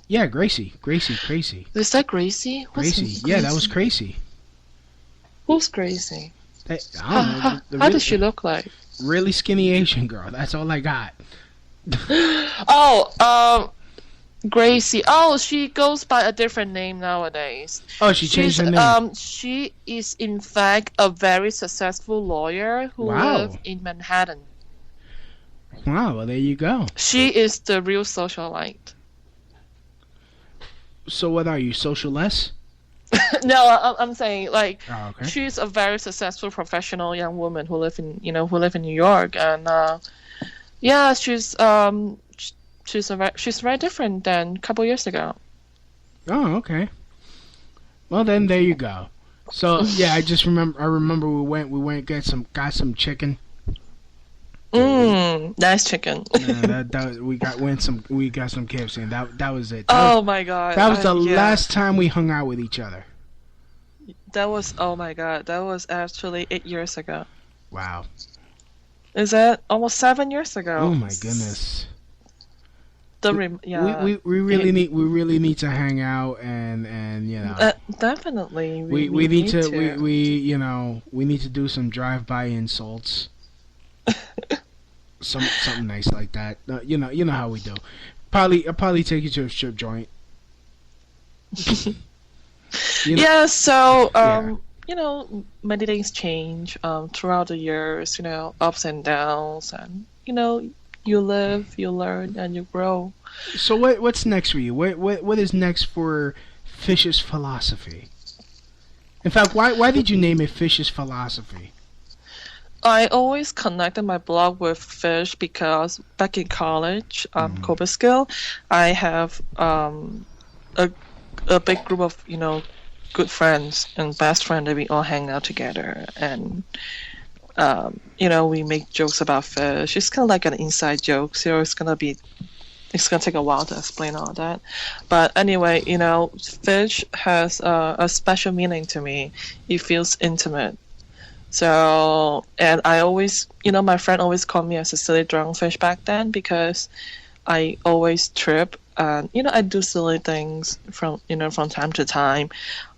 Yeah, Gracie. Is that Gracie? Gracie. Yeah, that was Gracie. Who's Gracie? I don't know. How does she look like? Really skinny Asian girl. That's all I got. Gracie. Oh, she goes by a different name nowadays. Oh, she changed her name. She is in fact a very successful lawyer who lives in Manhattan. Wow, well there you go. She is the real socialite. So what are you, socialist? No, I'm saying like she's a very successful professional young woman who live in New York, and she's very different than a couple years ago. Oh, okay. Well then, there you go. So yeah, I remember we went got some chicken. Nice chicken. We got some KFC, and that was it. My god. That was the last time we hung out with each other. That was that was actually 8 years ago. Wow. Is that almost 7 years ago? Oh my goodness. We really need to hang out and definitely we need to do some drive-by insults. Something nice like that. You know how we do. I'll probably take you to a strip joint. You know, Yeah, so Yeah. you know, many things change throughout the years, you know, ups and downs, and you know, you live, you learn, and you grow. So what's next for you? What is next for Fish's philosophy? In fact, why did you name it Fish's philosophy? I always connected my blog with fish because back in college, Kobe Skill, I have a big group of, you know, good friends and best friend that we all hang out together, and you know, we make jokes about fish. It's kind of like an inside joke, so it's gonna take a while to explain all that. But anyway, you know, fish has a special meaning to me. It feels intimate. So, and I always, you know, my friend always called me as a silly drunk fish back then because I always trip, and you know, I do silly things from time to time.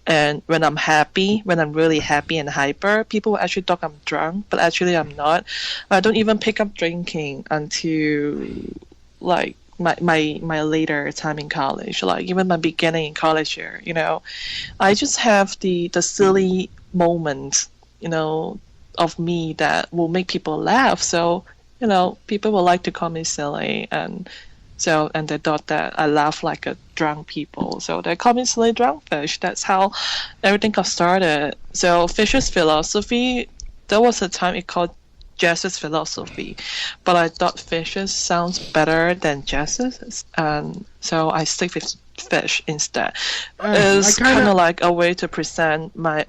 And when I'm happy, when I'm really happy and hyper, people will actually thought I'm drunk, but actually I'm not. I don't even pick up drinking until like my later time in college, like even my beginning in college year. You know, I just have the silly moments, you know, of me that will make people laugh. So, you know, people will like to call me silly, and they thought that I laugh like a drunk people. So they call me silly drunk fish. That's how everything got started. So Fish's philosophy, there was a time it called Jess's philosophy, but I thought Fish's sounds better than Jess's, and so I stick with Fish instead. It's kind of like a way to present my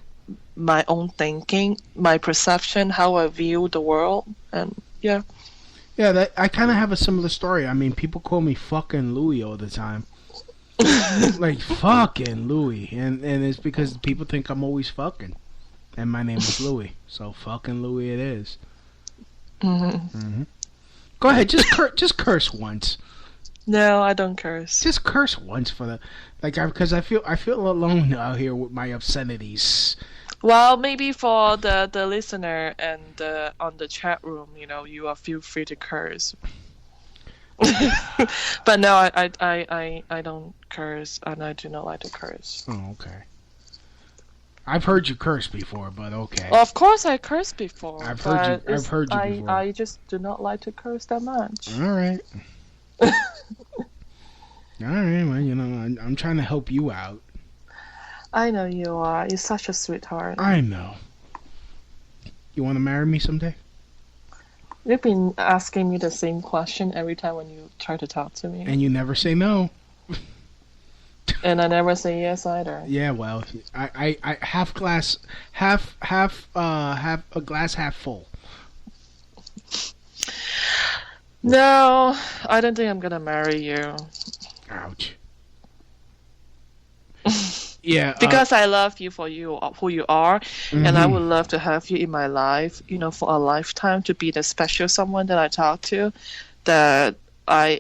own thinking, my perception, how I view the world, and yeah. Yeah, I kind of have a similar story. I mean, people call me fucking Louis all the time. Like, fucking Louis. And it's because people think I'm always fucking. And my name is Louis. So, fucking Louis it is. Go ahead, just curse once. No, I don't curse. Just curse once for the... Like, because I feel alone out here with my obscenities. Well, maybe for the listener and on the chat room, you know, you are feel free to curse. But no, I don't curse, and I do not like to curse. Oh, okay. I've heard you curse before, but okay. Well, of course, I cursed before. I've heard you before. I just do not like to curse that much. All right. All right. Well, you know, I'm trying to help you out. I know you are. You're such a sweetheart. I know. You want to marry me someday? You've been asking me the same question every time when you try to talk to me. And you never say no. And I never say yes either. Yeah, well, I half a glass half full. No, I don't think I'm gonna marry you. Ouch. Yeah, because I love you for you who you are, and I would love to have you in my life, you know, for a lifetime, to be the special someone that I talk to, that I'll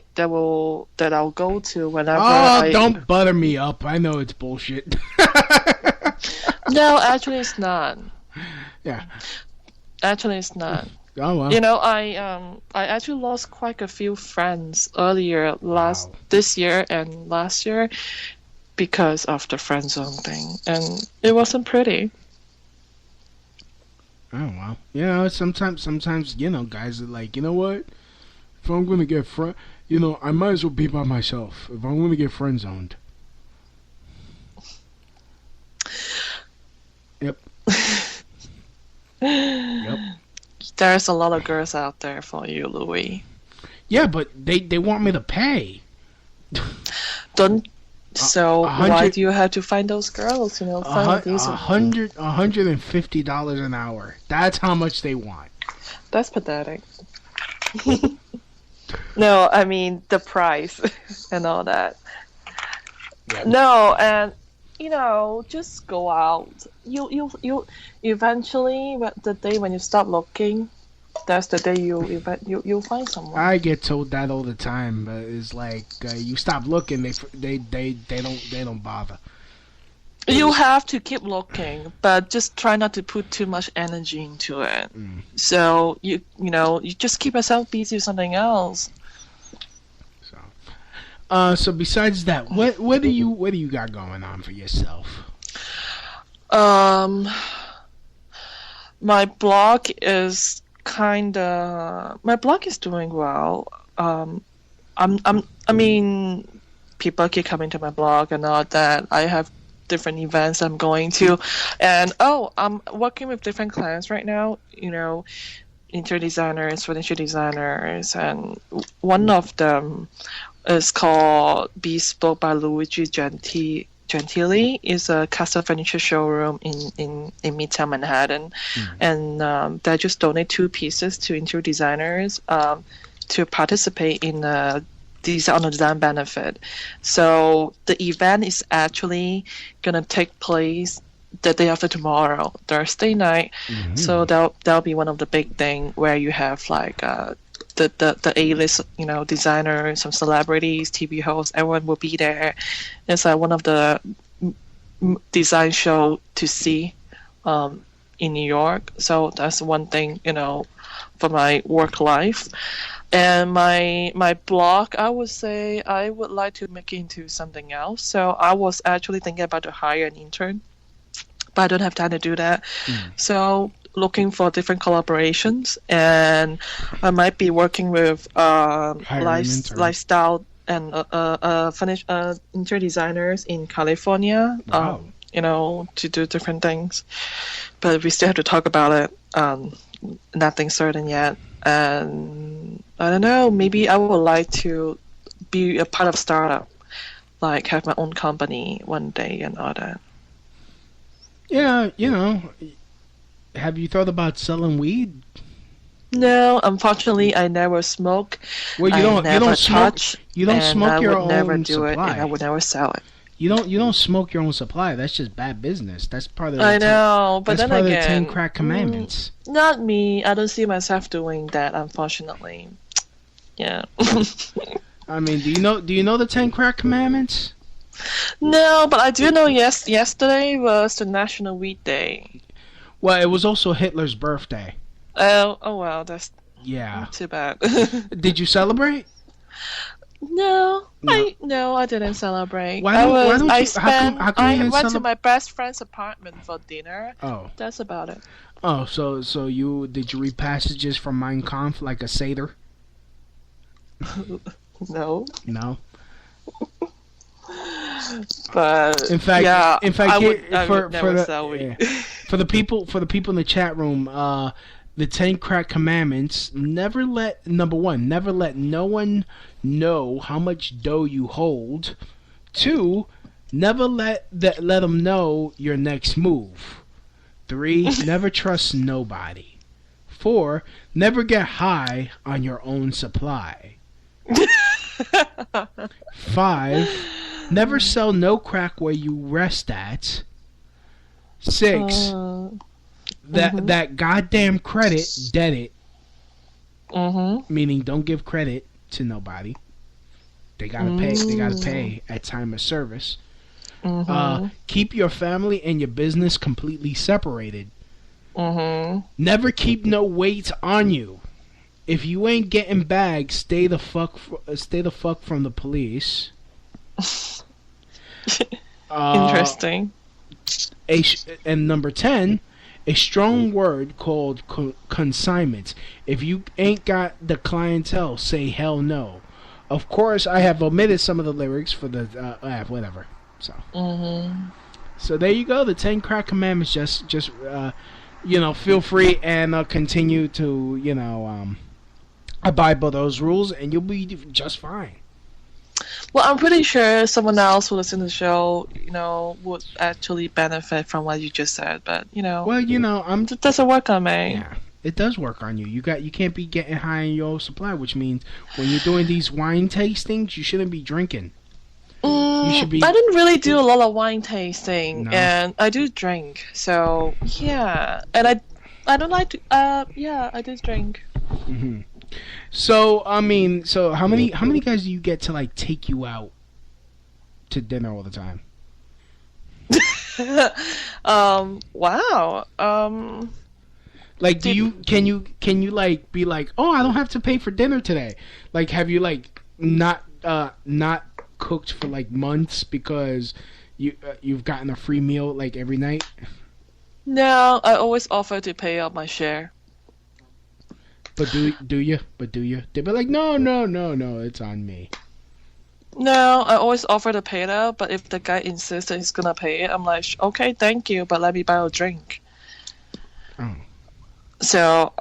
go to whenever. Oh, don't butter me up. I know it's bullshit. No, actually, it's not. Yeah. Actually, it's not. Oh well. You know, I actually lost quite a few friends earlier this year and last year, because of the friend zone thing, and it wasn't pretty. Oh well. You know, sometimes you know, guys are like, you know what? If I'm gonna get you know, I might as well be by myself. If I'm gonna get friend zoned. Yep. Yep. There's a lot of girls out there for you, Louis. Yeah, but they want me to pay. Don't. So why do you have to find those girls? You know, $150 an hour. That's how much they want. That's pathetic. No, I mean the price and all that. Yeah. No, and you know, just go out. You eventually, the day when you stop looking, that's the day you'll find someone. I get told that all the time, but it's like you stop looking, they don't bother. You have to keep looking, but just try not to put too much energy into it. So you just keep yourself busy with something else. So besides that, what do you got going on for yourself? Um, my blog is doing well. I mean, people keep coming to my blog and all that. I have different events I'm going to, and I'm working with different clients right now. Interior designers, furniture designers, and one of them is called Bespoke by Luigi Gentili. Is a custom furniture showroom in Midtown Manhattan, and they just donate 2 pieces to interior designers to participate in a design benefit. So the event is actually gonna take place the day after tomorrow, Thursday night. So that'll be one of the big thing where you have like the A-list, designers, some celebrities, TV hosts, everyone will be there. It's one of the design show to see in New York. So that's one thing, for my work life. And my blog, I would say I would like to make it into something else. So I was actually thinking about to hire an intern, but I don't have time to do that. So looking for different collaborations, and I might be working with lifestyle and interior designers in California. Wow. To do different things, but we still have to talk about it. Nothing certain yet, and I don't know. Maybe I would like to be a part of startup, like have my own company one day and all that. Yeah, have you thought about selling weed? No, unfortunately, I never smoke. Well, you don't smoke. You don't smoke your own supply. I would never do it, and I would never sell it. You don't smoke your own supply. That's just bad business. That's part of the I know, but that's then part again, of the 10 crack commandments. Not me. I don't see myself doing that, unfortunately. Yeah. I mean, do you know the 10 crack commandments? No, but I do know yesterday was the National Weed Day. Well, it was also Hitler's birthday. Oh wow, that's not too bad. Did you celebrate? No, I didn't celebrate. I went to my best friend's apartment for dinner. Oh, that's about it. Oh, so did you read passages from Mein Kampf like a satyr? No. But in fact, for the people in the chat room, the 10 crack commandments: never let no one know how much dough you hold. 2, never let them know your next move. 3, never trust nobody. 4, never get high on your own supply. 5, never sell no crack where you rest at. 6, that goddamn credit, debt it. Meaning don't give credit to nobody. They gotta pay. They gotta pay at time of service. Keep your family and your business completely separated. Never keep no weight on you. If you ain't getting bags, stay the fuck from the police. Interesting. And number 10, a strong word called consignments. If you ain't got the clientele, say hell no. Of course, I have omitted some of the lyrics for the whatever. So, so there you go. The 10 crack commandments. Just feel free and continue to abide by those rules, and you'll be just fine. Well, I'm pretty sure someone else who listens to the show, would actually benefit from what you just said. But well, it doesn't work on me. Yeah, it does work on you. You can't be getting high in your supply, which means when you're doing these wine tastings, you shouldn't be drinking. You should be. I didn't really do a lot of wine tasting, No. and I do drink. So yeah, and I don't like to. I do drink. So how many guys do you get to like take you out to dinner all the time? Wow. Like, can you like be like, oh, I don't have to pay for dinner today? Like, have you like not cooked for like months because you've gotten a free meal like every night? No, I always offer to pay up my share. But do you? They'd be like, no, it's on me. No, I always offer to pay it out, but if the guy insists that he's gonna pay it, I'm like, okay, thank you, but let me buy a drink. Oh. So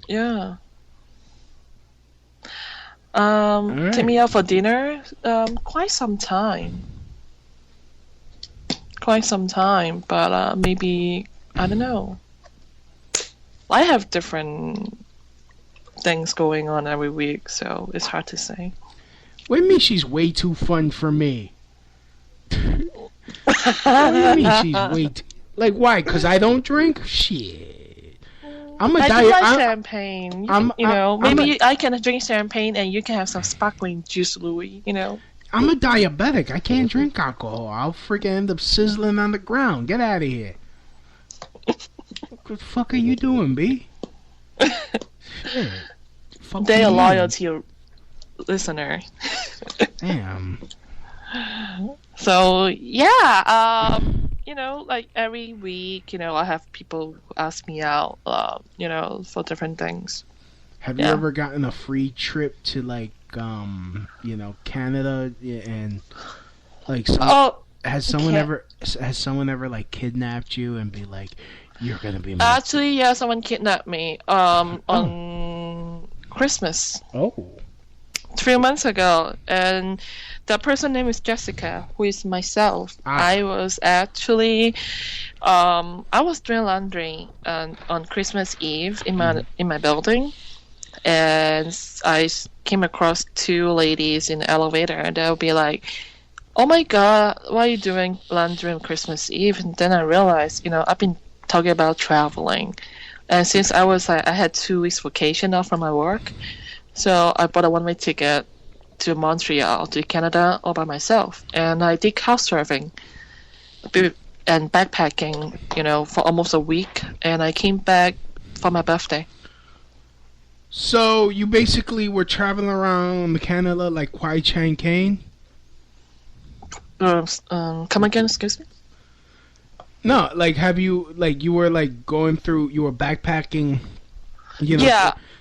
yeah. Alright. Take me out for dinner. Quite some time. But maybe I don't know. I have different things going on every week, so it's hard to say. What do you mean she's way too fun for me? What do you mean she's way too... Like, why? Because I don't drink? Shit. I'm a I diet... do like champagne. Maybe I I can drink champagne and you can have some sparkling juice, Louis, I'm a diabetic. I can't drink alcohol. I'll freaking end up sizzling on the ground. Get out of here. What the fuck are you doing, B? Shit. Fuck They you. are loyal to your listener. Damn. So yeah, like every week, I have people who ask me out, for different things. Have you ever gotten a free trip to like, Canada and like? Has someone ever like kidnapped you and be like, you're gonna be? Actually, yeah, someone kidnapped me. On Christmas. Oh. 3 months ago, and that person's name is Jessica, who is myself. I was actually, I was doing laundry on Christmas Eve in my building, and I came across two ladies in the elevator, and they'll be like, "Oh my God, why are you doing laundry on Christmas Eve?" And then I realized, I've been talking about traveling, and since I had 2 weeks vacation off from my work. So I bought a one-way ticket to Montreal, to Canada, all by myself. And I did couch surfing and backpacking, for almost a week. And I came back for my birthday. So you basically were traveling around Canada like Kwai Chang Kane? Come again, excuse me? No, like you were like going through, you were backpacking,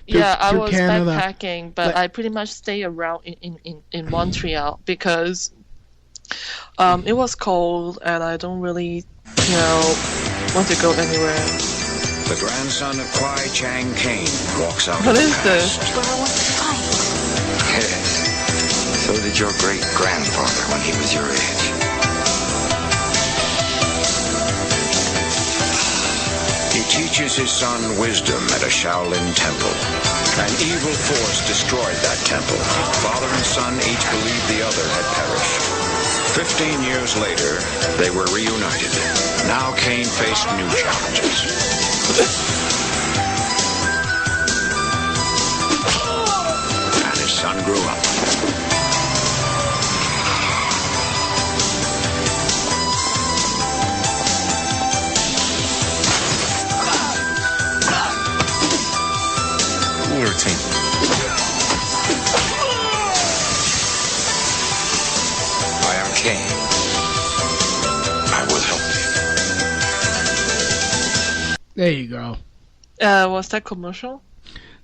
Yeah, I was Canada. backpacking, but I pretty much stay around in Montreal because it was cold and I don't really, want to go anywhere. The grandson of Kwai Chang Kane walks out What of the is this? past. Where I want to fight. Yes. So did your great-grandfather when he was your age. He teaches his son wisdom at a Shaolin temple. An evil force destroyed that temple. Father and son each believed the other had perished. 15 years later, they were reunited. Now Kane faced new challenges. And his son grew up. Routine. I am Kane. I will help you. There you go. Was that commercial?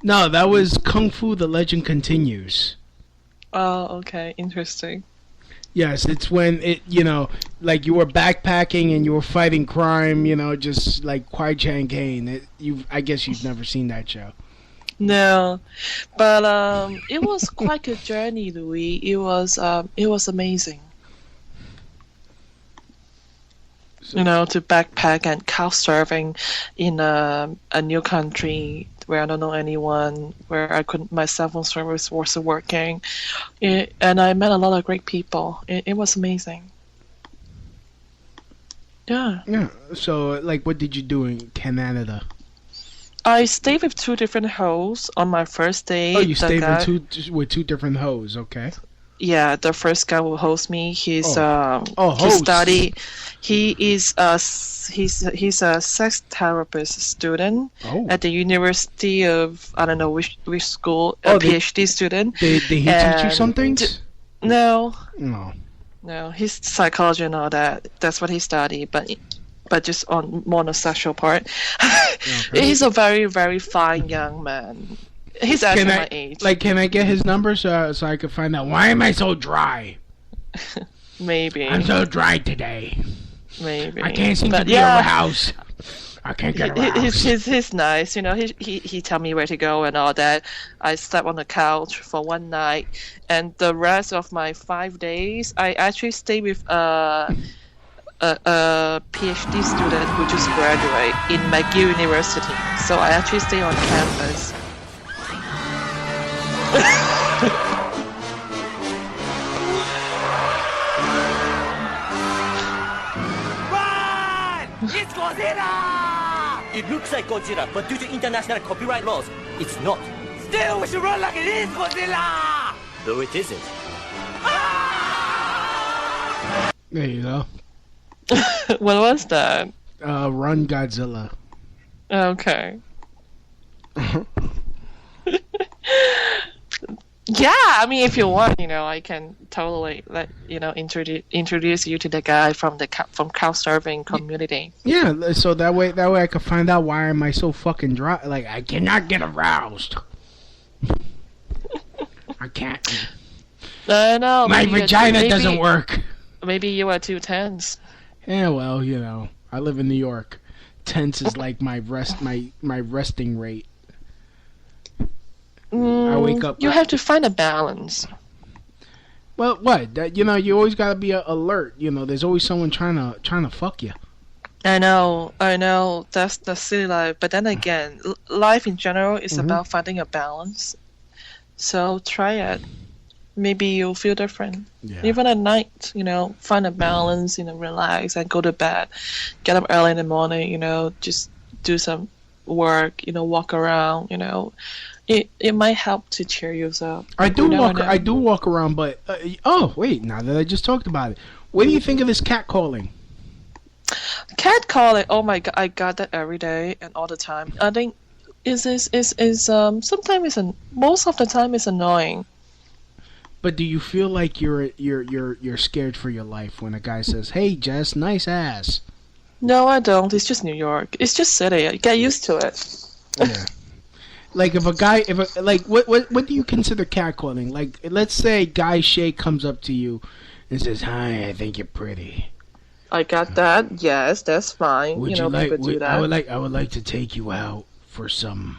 No, that was Kung Fu: The Legend Continues. Oh, okay, interesting. Yes, it's when like you were backpacking and you were fighting crime, just like Kwai Chang Kane. I guess you've never seen that show. No, but it was quite a journey, Louis. It was amazing. To backpack and couch surfing in a new country where I don't know anyone, where my cell phone service wasn't working, and I met a lot of great people. It was amazing. Yeah. Yeah. So, like, what did you do in Canada? I stayed with 2 different hosts on my first day. Oh, you stayed with two different hoes, okay? Yeah, the first guy who hosts me, he host. study. He's a sex therapist student at the University of, I don't know which school, PhD student. Did he teach you some things? No. No. No, he's psychology and all that. That's what he studied, but just on more on the sexual part. Okay. He's a very, very fine young man. He's actually my age. Like, can I get his number so I can find out why am I so dry? Maybe. I'm so dry today. Maybe. I can't seem to be aroused. I can't get aroused. He's nice. You know, he tell me where to go and all that. I slept on the couch for one night, and the rest of my 5 days, I actually stayed with a PhD student who just graduated in McGill University. So I actually stay on campus. Run! It's Godzilla! It looks like Godzilla, but due to international copyright laws, it's not. Still, we should run like it is Godzilla! Though it isn't. There you go. What was that? Run Godzilla. Okay. Yeah, I mean, if you want, I can totally introduce you to the guy from the cow surfing community. Yeah, so that way I can find out why am I so fucking dry. Like, I cannot get aroused. I can't. No, my vagina doesn't work. Maybe you are too tense. Yeah, well, I live in New York. Tense is like my resting rate. I wake up. You have to find a balance. Well, what? You always gotta be alert. There's always someone trying to fuck you. I know. That's the city life. But then again, life in general is about finding a balance. So try it. Maybe you'll feel different. Yeah. Even at night, find a balance, relax and go to bed. Get up early in the morning, just do some work, walk around, It might help to cheer you up. I do walk around, but wait, now that I just talked about it, what do you think of this catcalling? Catcalling, oh my god, I got that every day and all the time. I think sometimes most of the time it's annoying. But do you feel like you're scared for your life when a guy says, "Hey, Jess, nice ass"? No, I don't. It's just New York. It's just city. Get used to it. Yeah. Like what do you consider catcalling? Like, let's say Guy Shay comes up to you and says, "Hi, I think you're pretty." I got that. Yes, that's fine. Would you like? Do that. I would like to take you out for some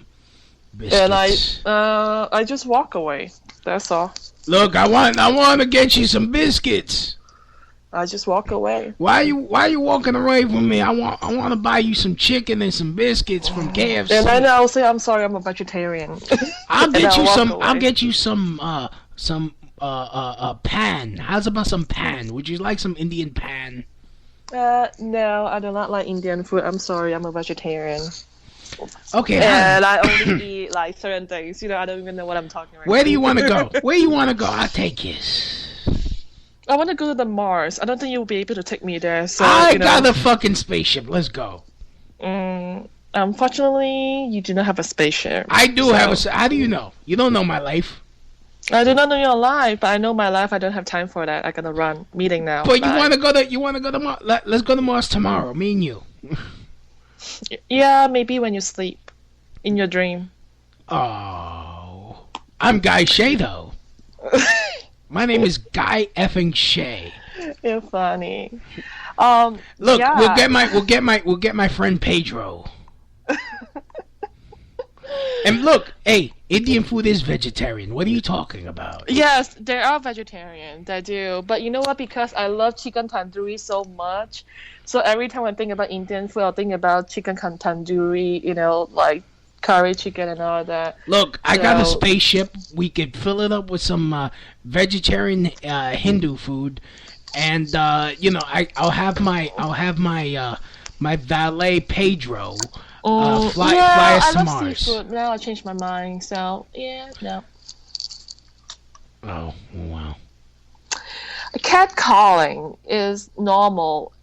biscuits. And I just walk away. That's all. Look, I want to get you some biscuits. I just walk away. Why are you walking away from me? I want to buy you some chicken and some biscuits from KFC. And then I'll say, "I'm sorry, I'm a vegetarian." I'll get you some pan. How's about some pan? Would you like some Indian pan? No, I do not like Indian food. I'm sorry, I'm a vegetarian. Okay. And I only eat like certain things. I don't even know what I'm talking about. Where do you want to go? Where you want to go? I'll take you. I want to go to the Mars. I don't think you'll be able to take me there. So I got a fucking spaceship. Let's go. Unfortunately, you do not have a spaceship. I do have a. How do you know? You don't know my life. I do not know your life, but I know my life. I don't have time for that. I gotta run. Meeting now. But you want to go to Mars? Let's go to Mars tomorrow. Me and you. Yeah, maybe when you sleep, in your dream. Oh, I'm Guy Shay though. My name is Guy effing Shay. You're funny. Look, yeah. we'll get my friend Pedro. And look, hey, Indian food is vegetarian. What are you talking about? Yes, there are vegetarians that do. But you know what? Because I love chicken tandoori so much, so every time I think about Indian food, I think about chicken tandoori, like curry chicken and all that. Look, I got a spaceship. We could fill it up with some vegetarian Hindu food, and I'll have my valet Pedro fly us to Mars. I love seafood. Now I changed my mind. So yeah, no. Oh wow. Catcalling is normal.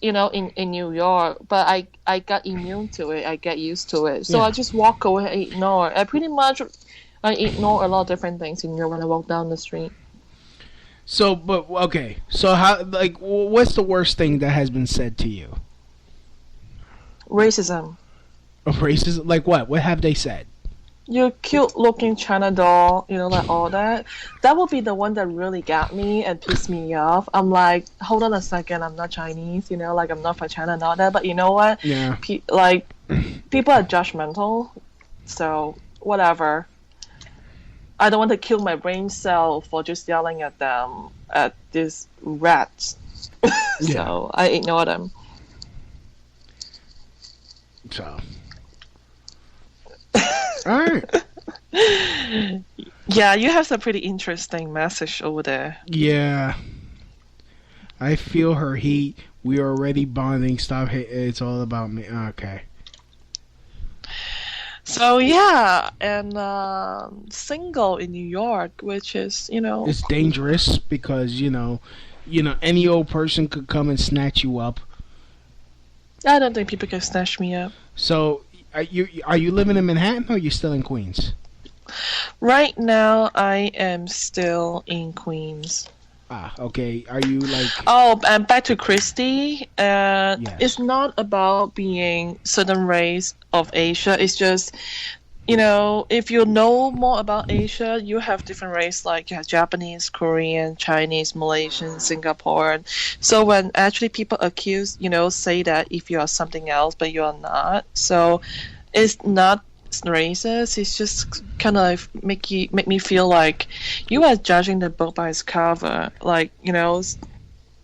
In New York, but I got immune to it. I get used to it. So I just walk away and ignore. I ignore a lot of different things when I walk down the street. So, but okay. So, how? Like, what's the worst thing that has been said to you? Racism. Racism? Like what? What have they said? You cute looking China doll, like all that. That would be the one that really got me and pissed me off. I'm like, hold on a second, I'm not Chinese, like I'm not from China and all that. But you know what? Yeah. People are judgmental, so whatever. I don't want to kill my brain cell for just yelling at them, at these rats. So I ignore them. So. Alright. Yeah, you have some pretty interesting message over there. Yeah. I feel her heat. We are already bonding. Stop. It's all about me. Okay. So yeah, and single in New York, which is it's dangerous because any old person could come and snatch you up. I don't think people can snatch me up. So are you living in Manhattan or are you still in Queens? Right now, I am still in Queens. Ah, okay. Are you like? Oh, and back to Christy. Yes. It's not about being certain race of Asia. It's just, if you know more about Asia, you have different race. Like you have Japanese, Korean, Chinese, Malaysian, Singaporean. So when actually people accuse, say that if you are something else, but you are not. So it's not racist. It's just kind of make me feel like you are judging the book by its cover, like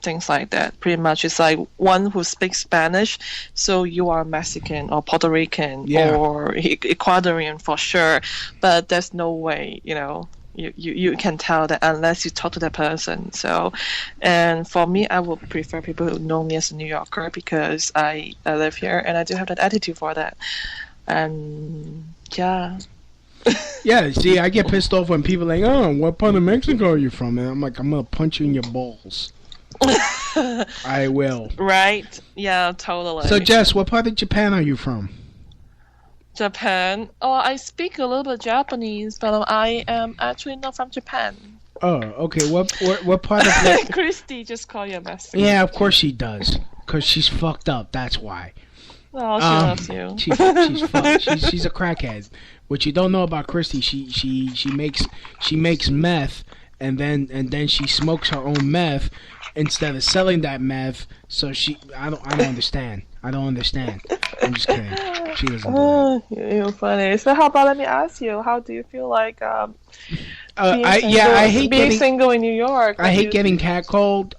things like that. Pretty much, it's like one who speaks Spanish, so you are Mexican or Puerto Rican or Ecuadorian for sure. But there's no way, you can tell that unless you talk to that person. So, and for me, I would prefer people who know me as a New Yorker because I live here and I do have that attitude for that. And yeah. Yeah, see, I get pissed off when people are like, oh, what part of Mexico are you from? And I'm like, I'm going to punch you in your balls. I will. Right? Yeah, totally. So, Jess, what part of Japan are you from? Japan? Oh, I speak a little bit Japanese, but I am actually not from Japan. Oh, okay. What part of... Christy just called you a Mexican. Yeah, of course she does. Because she's fucked up, that's why. Oh, she loves you. She's fucked. She's a crackhead. What you don't know about Christy, she makes meth, and then she smokes her own meth instead of selling that meth. So I don't understand. I don't understand. I'm just kidding. She doesn't. You're funny. So how about let me ask you? How do you feel like I hate being single in New York? I hate getting catcalled.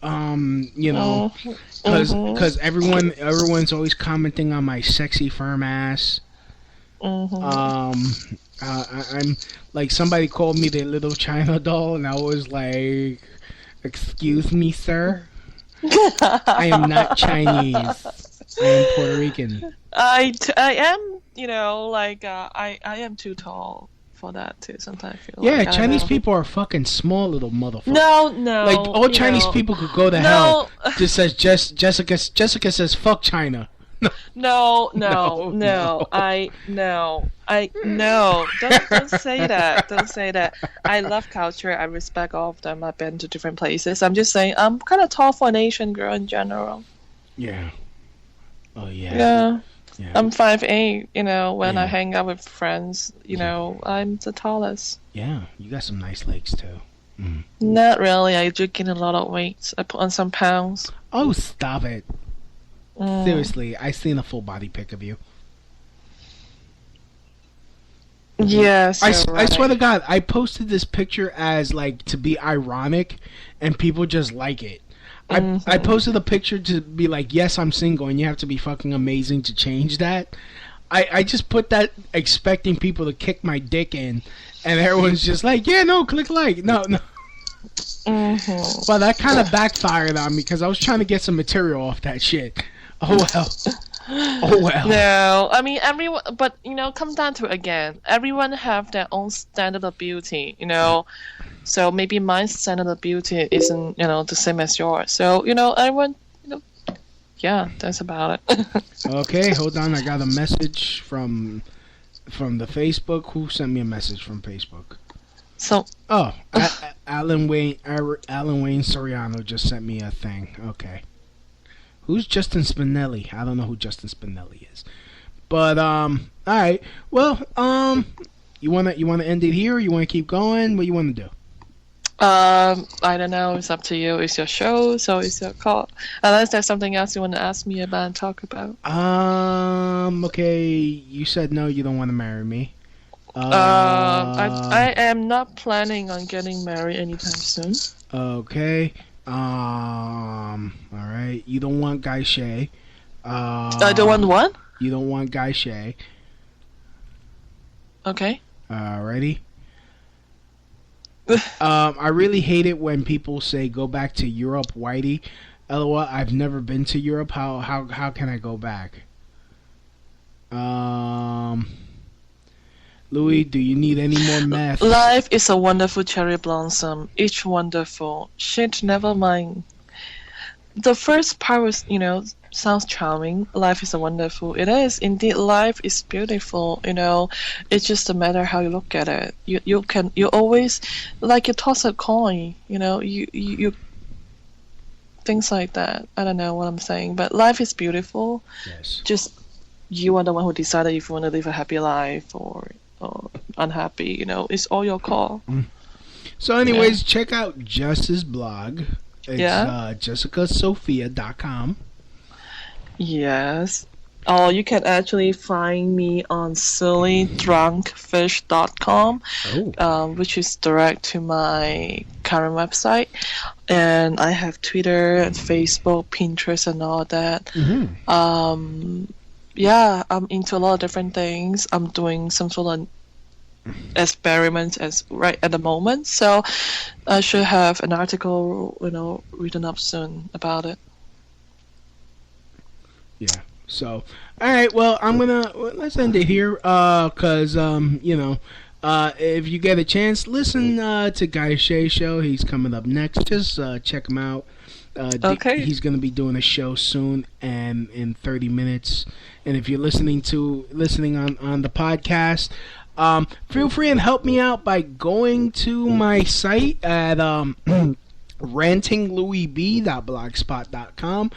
Because everyone's always commenting on my sexy firm ass. Mm-hmm. I'm like, somebody called me the little China doll, and I was like, "Excuse me, sir, I am not Chinese. I am Puerto Rican." I am, I am too tall for that too. Sometimes I feel like Chinese people are fucking small little motherfuckers. No. Like all Chinese people could go to hell. Just says Jessica says fuck China. No. I don't say that. Don't say that. I love culture. I respect all of them. I've been to different places. I'm just saying I'm kind of tall for an Asian girl in general. Yeah. Oh yeah. Yeah. I'm 5'8", when I hang out with friends, I'm the tallest. Yeah, you got some nice legs too. Mm. Not really. I do gain a lot of weight. I put on some pounds. Oh, stop it. Seriously, I seen a full body pic of you. Yes. I swear to God, I posted this picture as like to be ironic, and people just like it. I posted a picture to be like, yes, I'm single, and you have to be fucking amazing to change that. I just put that expecting people to kick my dick in, and everyone's just like, yeah, no, click like. No. Mm-hmm. Well, that kind of backfired on me because I was trying to get some material off that shit. Oh, well. Oh, well. No, I mean, everyone, but, comes down to, again, everyone have their own standard of beauty, So maybe my standard of beauty isn't, the same as yours. So, everyone, yeah, that's about it. Okay, hold on. I got a message from the Facebook. Who sent me a message from Facebook? So. Oh, Alan Wayne Soriano just sent me a thing. Okay. Who's Justin Spinelli? I don't know who Justin Spinelli is. But all right. Well, you wanna end it here, or you wanna keep going? What you wanna do? I don't know. It's up to you. It's your show, so it's your call. Unless there's something else you want to ask me about and talk about. Okay. You said no. You don't want to marry me. I am not planning on getting married anytime soon. Okay. All right. You don't want Guy Shay. I don't want what? You don't want Guy Shay. Okay. Alrighty. I really hate it when people say go back to Europe, Whitey. LOL, I've never been to Europe. How can I go back? Louis, do you need any more meth? Life is a wonderful cherry blossom, each wonderful. Shit, never mind. The first part was, sounds charming. Life is a wonderful. It is indeed. Life is beautiful. It's just a matter how you look at it. You always, like you toss a coin. You things like that. I don't know what I'm saying, but life is beautiful. Yes. Just you are the one who decided if you want to live a happy life or unhappy. It's all your call. So, anyways, check out Jess's blog. It's jessicasophia.com. Yes. Oh, you can actually find me on sillydrunkfish.com, which is direct to my current website. And I have Twitter and Facebook, Pinterest, and all that. Yeah, I'm into a lot of different things. I'm doing some sort of experiments right at the moment, so I should have an article, written up soon about it. Yeah. So, all right. Well, let's end it here, cause if you get a chance, listen to Guy Shea show. He's coming up next. Just check him out. Okay. He's gonna be doing a show soon, and in 30 minutes. And if you're listening on the podcast, feel free and help me out by going to my site at rantinglouisb.blogspot.com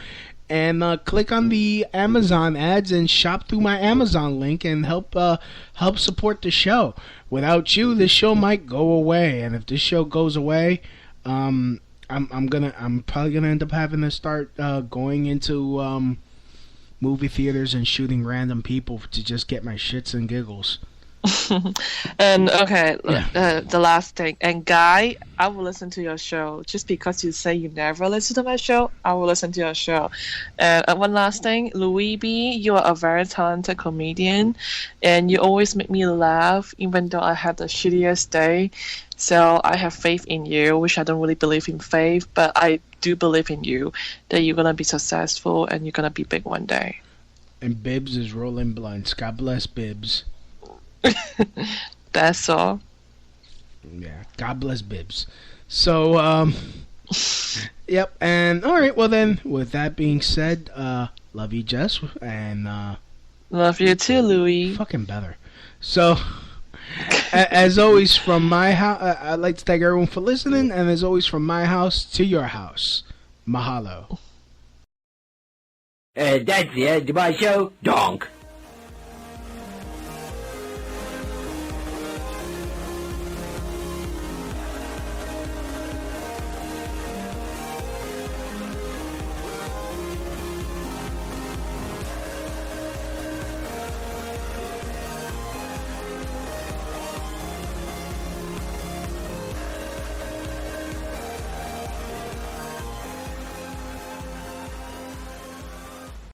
and click on the Amazon ads and shop through my Amazon link and help support the show. Without you, this show might go away, and if this show goes away, I'm probably gonna end up having to start going into movie theaters and shooting random people to just get my shits and giggles. And the last thing, and Guy, I will listen to your show. Just because you say you never listen to my show, I will listen to your show. And one last thing, Louis B, you are a very talented comedian, and you always make me laugh even though I had the shittiest day. So I have faith in you, which I don't really believe in faith, but I do believe in you that you're gonna be successful and you're gonna be big one day. And Bibbs is rolling blunts. God bless Bibbs. That's all. Yeah, God bless Bibbs. So, yep, and all right, well then, with that being said, love you, Jess, and love you too, Louis. Fucking better. So, as always, from my house, I'd like to thank everyone for listening, and as always, from my house to your house, mahalo. That's the end of my show, donk.